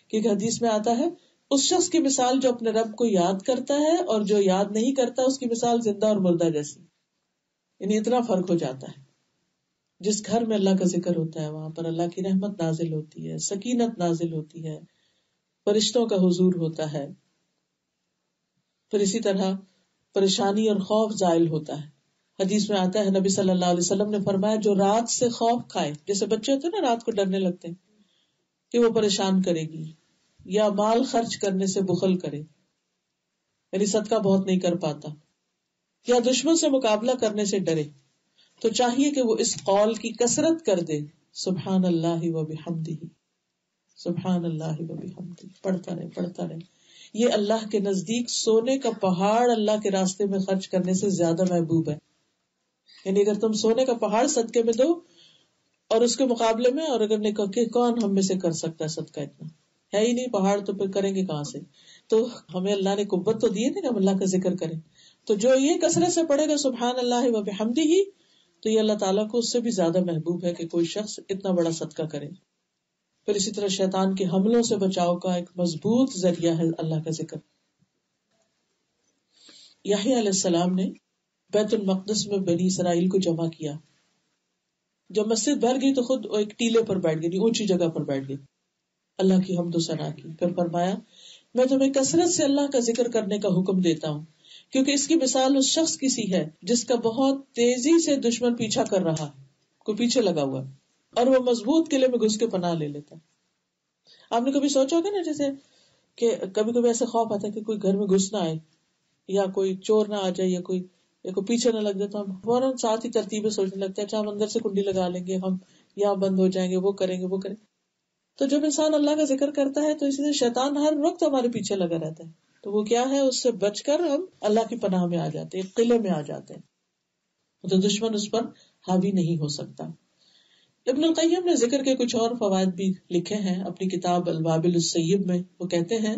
کیونکہ حدیث میں آتا ہے اس شخص کی مثال جو اپنے رب کو یاد کرتا ہے اور جو یاد نہیں کرتا اس کی مثال زندہ اور مردہ جیسی، یعنی اتنا فرق ہو جاتا ہے۔ جس گھر میں اللہ کا ذکر ہوتا ہے وہاں پر اللہ کی رحمت نازل ہوتی ہے، سکینت نازل ہوتی ہے، فرشتوں کا حضور ہوتا ہے، پھر اسی طرح پریشانی اور خوف زائل ہوتا ہے۔ حدیث میں آتا ہے نبی صلی اللہ علیہ وسلم نے فرمایا جو رات سے خوف کھائے، جیسے بچے ہوتے ہیں نا رات کو ڈرنے لگتے ہیں کہ وہ پریشان کرے گی، یا مال خرچ کرنے سے بخل کرے، یعنی صدقہ بہت نہیں کر پاتا، یا دشمن سے مقابلہ کرنے سے ڈرے، تو چاہیے کہ وہ اس قول کی کثرت کر دے، سبحان اللہ و بحمدہ، سبحان اللہ و بحمدہ، پڑھتا رہے۔ یہ اللہ کے نزدیک سونے کا پہاڑ اللہ کے راستے میں خرچ کرنے سے زیادہ محبوب ہے۔ یعنی اگر تم سونے کا پہاڑ صدقے میں دو اور اس کے مقابلے میں، اور اگر نکاح کہ کون ہم میں سے کر سکتا ہے صدقہ اتنا، ہے ہی نہیں پہاڑ، تو پھر کریں گے کہاں سے؟ تو ہمیں اللہ نے قوت تو دی ہے نا کہ ہم اللہ کا ذکر کریں، تو جو یہ کثرت سے پڑھے گا سبحان اللہ و بحمدہ، تو یہ اللہ تعالیٰ کو اس سے بھی زیادہ محبوب ہے کہ کوئی شخص اتنا بڑا صدقہ کرے۔ پھر اسی طرح شیطان کے حملوں سے بچاؤ کا ایک مضبوط ذریعہ ہے اللہ کا ذکر۔ یحییٰ علیہ السلام نے بیت المقدس میں بنی اسرائیل کو جمع کیا، جب مسجد بھر گئی تو خود ایک ٹیلے پر بیٹھ گئی، اونچی جگہ پر بیٹھ گئی، اللہ کی حمد و ثنا کی، پھر فرمایا میں تمہیں کثرت سے اللہ کا ذکر کرنے کا حکم دیتا ہوں، کیونکہ اس کی مثال اس شخص کی سی ہے جس کا بہت تیزی سے دشمن پیچھا کر رہا ہے، کوئی پیچھے لگا ہوا ہے اور وہ مضبوط قلعے میں گھس کے پناہ لے لیتا ہے۔ آپ نے کبھی سوچا ہوگا نا جیسے کہ کبھی کبھی ایسا خوف آتا ہے کہ کوئی گھر میں گھس نہ آئے، یا کوئی چور نہ آ جائے، یا کوئی پیچھے نہ لگ جائے، تو ہم فوراً ساتھ ہی ترتیبیں سوچنے لگتے ہیں، اچھا ہم اندر سے کنڈی لگا لیں گے، ہم یہاں بند ہو جائیں گے، وہ کریں گے۔ تو جب انسان اللہ کا ذکر کرتا ہے تو اس لیے شیطان ہر وقت ہمارے پیچھے لگا رہتا ہے، تو وہ کیا ہے، اس سے بچ کر ہم اللہ کی پناہ میں آ جاتے ہیں، ایک قلعے میں آ جاتے ہیں، تو دشمن اس پر حاوی نہیں ہو سکتا۔ ابن القیم نے ذکر کے کچھ اور فوائد بھی لکھے ہیں اپنی کتاب الوابل السیب میں۔ وہ کہتے ہیں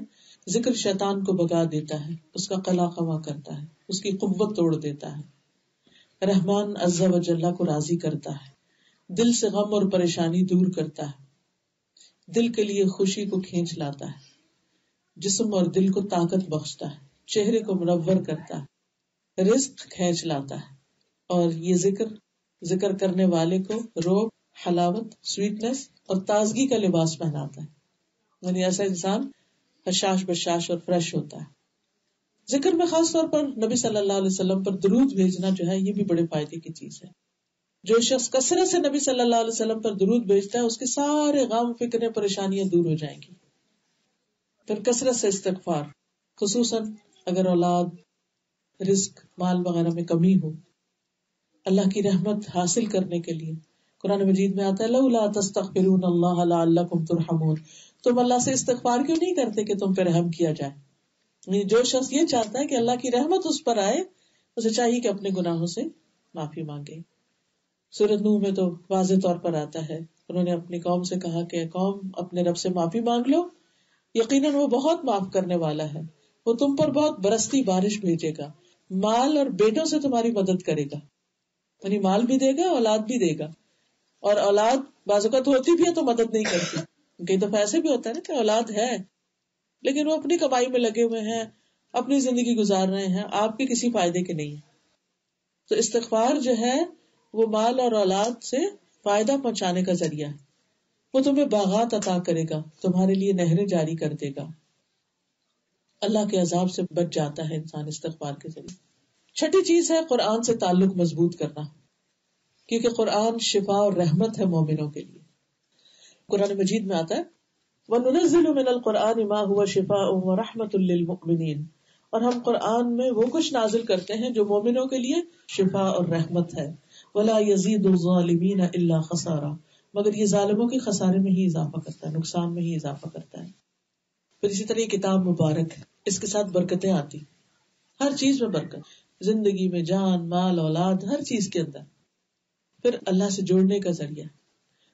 ذکر شیطان کو بھگا دیتا ہے، اس کا قلع قما کرتا ہے، اس کی قوت توڑ دیتا ہے، رحمان عز و جل کو راضی کرتا ہے، دل سے غم اور پریشانی دور کرتا ہے، دل کے لیے خوشی کو کھینچ لاتا ہے، جسم اور دل کو طاقت بخشتا ہے، چہرے کو منور کرتا ہے، رزق کھینچ لاتا ہے، اور یہ ذکر کرنے والے کو روب، حلاوت، سویٹنس اور تازگی کا لباس پہناتا ہے، یعنی ایسا انسان حشاش بشاش اور فریش ہوتا ہے۔ ذکر میں خاص طور پر نبی صلی اللہ علیہ وسلم پر درود بھیجنا جو ہے یہ بھی بڑے فائدے کی چیز ہے۔ جو شخص کثرت سے نبی صلی اللہ علیہ وسلم پر درود بھیجتا ہے اس کے سارے غم، فکریں، پریشانیاں دور ہو جائیں گی۔ پھر کثرت سے استغفار، خصوصاً اگر اولاد، رزق، مال وغیرہ میں کمی ہو، اللہ کی رحمت حاصل کرنے کے لیے قرآن مجید میں آتا ہے لولا تستغفرون اللہ لعلکم ترحمون، تم اللہ سے استغفار کیوں نہیں کرتے کہ تم پہ رحم کیا جائے؟ یعنی جو شخص یہ چاہتا ہے کہ اللہ کی رحمت اس پر آئے، اسے چاہیے کہ اپنے گناہوں سے معافی مانگے۔ سورۃ نوح میں تو واضح طور پر آتا ہے، انہوں نے اپنی قوم سے کہا کہ قوم اپنے رب سے معافی مانگ لو، یقیناً وہ بہت معاف کرنے والا ہے، وہ تم پر بہت برستی بارش بھیجے گا، مال اور بیٹوں سے تمہاری مدد کرے گا، یعنی مال بھی دے گا، اولاد بھی دے گا، اور اولاد بعض اوقات ہوتی بھی ہے تو مدد نہیں کرتی، کئی دفعہ ایسے بھی ہوتا ہے نا کہ اولاد ہے لیکن وہ اپنی کمائی میں لگے ہوئے ہیں، اپنی زندگی گزار رہے ہیں، آپ کے کسی فائدے کے نہیں ہیں۔ تو استغفار جو ہے وہ مال اور اولاد سے فائدہ پہنچانے کا ذریعہ ہے، وہ تمہیں باغات عطا کرے گا، تمہارے لیے نہریں جاری کر دے گا، اللہ کے عذاب سے بچ جاتا ہے انسان استغفار کے ذریعے۔ چھٹی چیز ہے قرآن سے تعلق مضبوط کرنا، کیونکہ قرآن شفا اور رحمت ہے مومنوں کے لیے۔ قرآن مجید میں آتا ہے وَنُنَزِّلُ مِنَ الْقُرْآنِ مَا هُوَ شِفَاءٌ وَرَحْمَةٌ لِّلْمُؤْمِنِينَ، اور ہم قرآن میں وہ کچھ نازل کرتے ہیں جو مومنوں کے لیے شفا اور رحمت ہے۔ وَلَا يَزِيدُ الظَّالِمِينَ إِلَّا خَسَارًا، مگر یہ ظالموں کے خسارے میں ہی اضافہ کرتا ہے، نقصان میں ہی اضافہ کرتا ہے۔ پھر اسی طرح یہ کتاب مبارک ہے، اس کے ساتھ برکتیں آتی، ہر چیز میں برکت، زندگی میں، جان، مال، اولاد، ہر چیز کے اندر۔ پھر اللہ سے جوڑنے کا ذریعہ،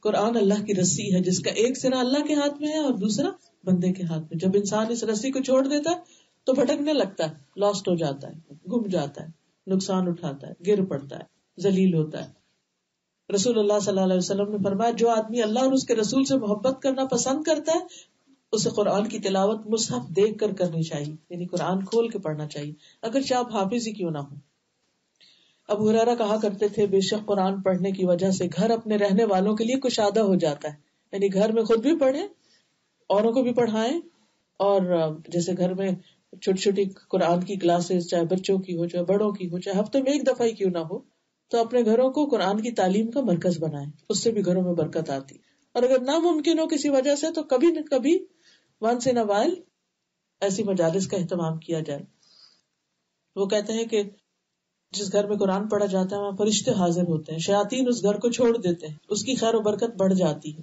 قرآن اللہ کی رسی ہے جس کا ایک سرا اللہ کے ہاتھ میں ہے اور دوسرا بندے کے ہاتھ میں۔ جب انسان اس رسی کو چھوڑ دیتا ہے تو بھٹکنے لگتا ہے، لاسٹ ہو جاتا ہے، گم جاتا ہے۔ نقصان اٹھاتا ہے، گر پڑتا ہے، ذلیل ہوتا ہے۔ رسول اللہ صلی اللہ علیہ وسلم نے فرمایا جو آدمی اللہ اور اس کے رسول سے محبت کرنا پسند کرتا ہے اسے قرآن کی تلاوت مصحف دیکھ کر کرنی چاہیے، یعنی قرآن کھول کے پڑھنا چاہیے، اگرچہ آپ حافظ ہی کیوں نہ ہو۔ ابو ہریرہ کہا کرتے تھے بے شک قرآن پڑھنے کی وجہ سے گھر اپنے رہنے والوں کے لیے کشادہ ہو جاتا ہے، یعنی گھر میں خود بھی پڑھیں، اوروں کو بھی پڑھائیں، اور جیسے گھر میں چھوٹی چھوٹی قرآن کی کلاسز چاہے بچوں کی ہو چاہے بڑوں کی ہو چاہے ہفتے میں ایک دفعہ ہی کیوں نہ ہو، تو اپنے گھروں کو قرآن کی تعلیم کا مرکز بنائیں، اس سے بھی گھروں میں برکت آتی۔ اور اگر ناممکن ہو کسی وجہ سے تو کبھی نہ کبھی ونس ان اے وائل ایسی مجالس کا اہتمام کیا جائے۔ وہ کہتے ہیں کہ جس گھر میں قرآن پڑھا جاتا ہے وہاں فرشتے حاضر ہوتے ہیں، شیاطین اس گھر کو چھوڑ دیتے ہیں، اس کی خیر و برکت بڑھ جاتی ہے۔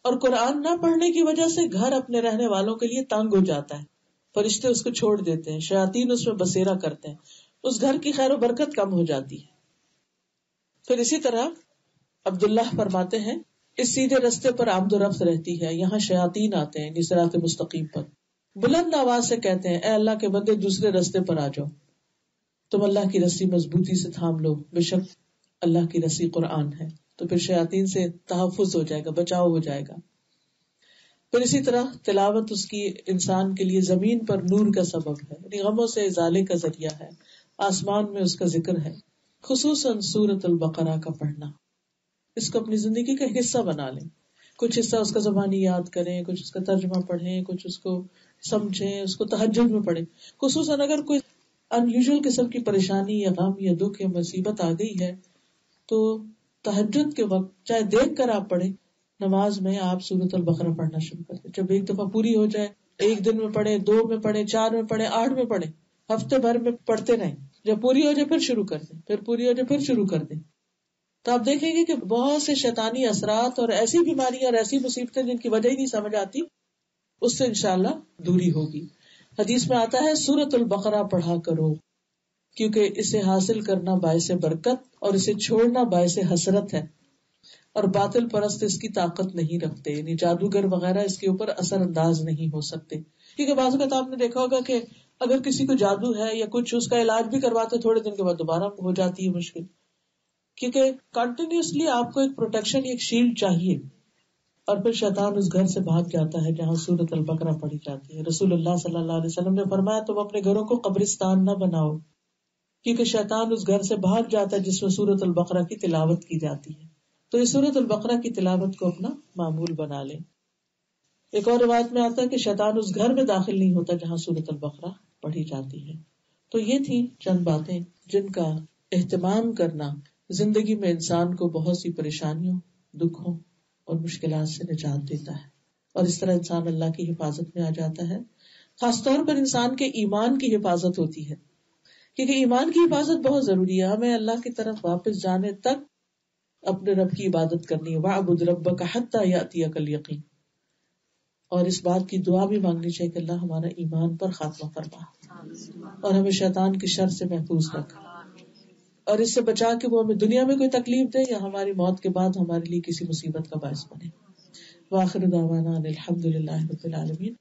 اور قرآن نہ پڑھنے کی وجہ سے گھر اپنے رہنے والوں کے لیے تنگ ہو جاتا ہے، فرشتے اس کو چھوڑ دیتے ہیں، شیاطین اس میں بسیرا کرتے ہیں، اس گھر کی خیر و برکت کم ہو جاتی ہے۔ پھر اسی طرح عبداللہ فرماتے ہیں اس سیدھے رستے پر آمد و رفت رہتی ہے، یہاں شیاطین آتے ہیں صراط مستقیم پر، بلند آواز سے کہتے ہیں اے اللہ کے بندے دوسرے رستے پر آ جاؤ، تم اللہ کی رسی مضبوطی سے تھام لو، بے شک اللہ کی رسی قرآن ہے، تو پھر شیاطین سے تحفظ ہو جائے گا، بچاؤ ہو جائے گا۔ پھر اسی طرح تلاوت اس کی انسان کے لیے زمین پر نور کا سبب ہے، یعنی غموں سے ازالے کا ذریعہ ہے، آسمان میں اس کا ذکر ہے، خصوصاً سورۃ البقرہ کا پڑھنا، اس کو اپنی زندگی کا حصہ بنا لیں، کچھ حصہ اس کا زبانی یاد کریں، کچھ اس کا ترجمہ پڑھیں، کچھ اس کو سمجھیں، اس کو تہجد میں پڑھیں، خصوصاً اگر کوئی ان یوزول قسم کی پریشانی یا غم یا دکھ یا مصیبت آ گئی ہے تو تہجد کے وقت چاہے دیکھ کر آپ پڑھیں، نماز میں آپ سورۃ البقرہ پڑھنا شروع کر دیں، جب ایک دفعہ پوری ہو جائے، ایک دن میں پڑھیں، 2 میں پڑھیں، 4 میں پڑھیں، 8 میں پڑھیں، ہفتے بھر میں پڑھتے رہیں، جب پوری ہو جائے پھر شروع کر دیں، پھر پوری ہو جائے پھر شروع کر دیں، تو آپ دیکھیں گے کہ بہت سے شیطانی اثرات اور ایسی بیماریاں اور ایسی مصیبتیں جن کی وجہ ہی نہیں سمجھ آتی اس سے انشاءاللہ دوری ہوگی۔ حدیث میں آتا ہے سورۃ البقرہ پڑھا کرو کیونکہ اسے حاصل کرنا باعث برکت اور اسے چھوڑنا باعث حسرت ہے، اور باطل پرست اس کی طاقت نہیں رکھتے، یعنی جادوگر وغیرہ اس کے اوپر اثر انداز نہیں ہو سکتے۔ کیونکہ بعض اوقات آپ نے دیکھا ہوگا کہ اگر کسی کو جادو ہے یا کچھ اس کا علاج بھی کرواتے تھوڑے دن کے بعد دوبارہ ہو جاتی ہے مشکل، کیونکہ کنٹینیوسلی آپ کو ایک پروٹیکشن، ایک شیلڈ چاہیے، اور پھر شیطان اس گھر سے بھاگ جاتا ہے جہاں سورۃ البقرہ پڑھی جاتی ہے۔ رسول اللہ صلی اللہ علیہ وسلم نے فرمایا تم اپنے گھروں کو قبرستان نہ بناؤ، کیونکہ شیطان اس گھر سے بھاگ جاتا ہے جس میں سورۃ البقرہ کی تلاوت کی جاتی ہے، تو اس سورۃ البقرہ کی تلاوت کو اپنا معمول بنا لیں۔ ایک اور روایت میں آتا ہے کہ شیطان اس گھر میں داخل نہیں ہوتا جہاں سورۃ البقرہ پڑھی جاتی ہے۔ تو یہ تھی چند باتیں جن کا اہتمام کرنا زندگی میں انسان کو بہت سی پریشانیوں، دکھوں اور مشکلات سے نجات دیتا ہے، اور اس طرح انسان اللہ کی حفاظت میں آ جاتا ہے۔ خاص طور پر انسان کے ایمان کی حفاظت ہوتی ہے، کیونکہ ایمان کی حفاظت بہت ضروری ہے، ہمیں اللہ کی طرف واپس جانے تک اپنے رب کی عبادت کرنی ہے، وَاعْبُدْ رَبَّكَ حَتَّى يَأْتِيَكَ الْيَقِينُ، اور اس بات کی دعا بھی مانگنی چاہیے کہ اللہ ہمارا ایمان پر خاتمہ فرما اور ہمیں شیطان کی شر سے محفوظ رکھ، اور اس سے بچا کہ وہ ہمیں دنیا میں کوئی تکلیف دے یا ہماری موت کے بعد ہمارے لیے کسی مصیبت کا باعث بنے۔ وآخر دعوانا الحمد للہ رب العالمین۔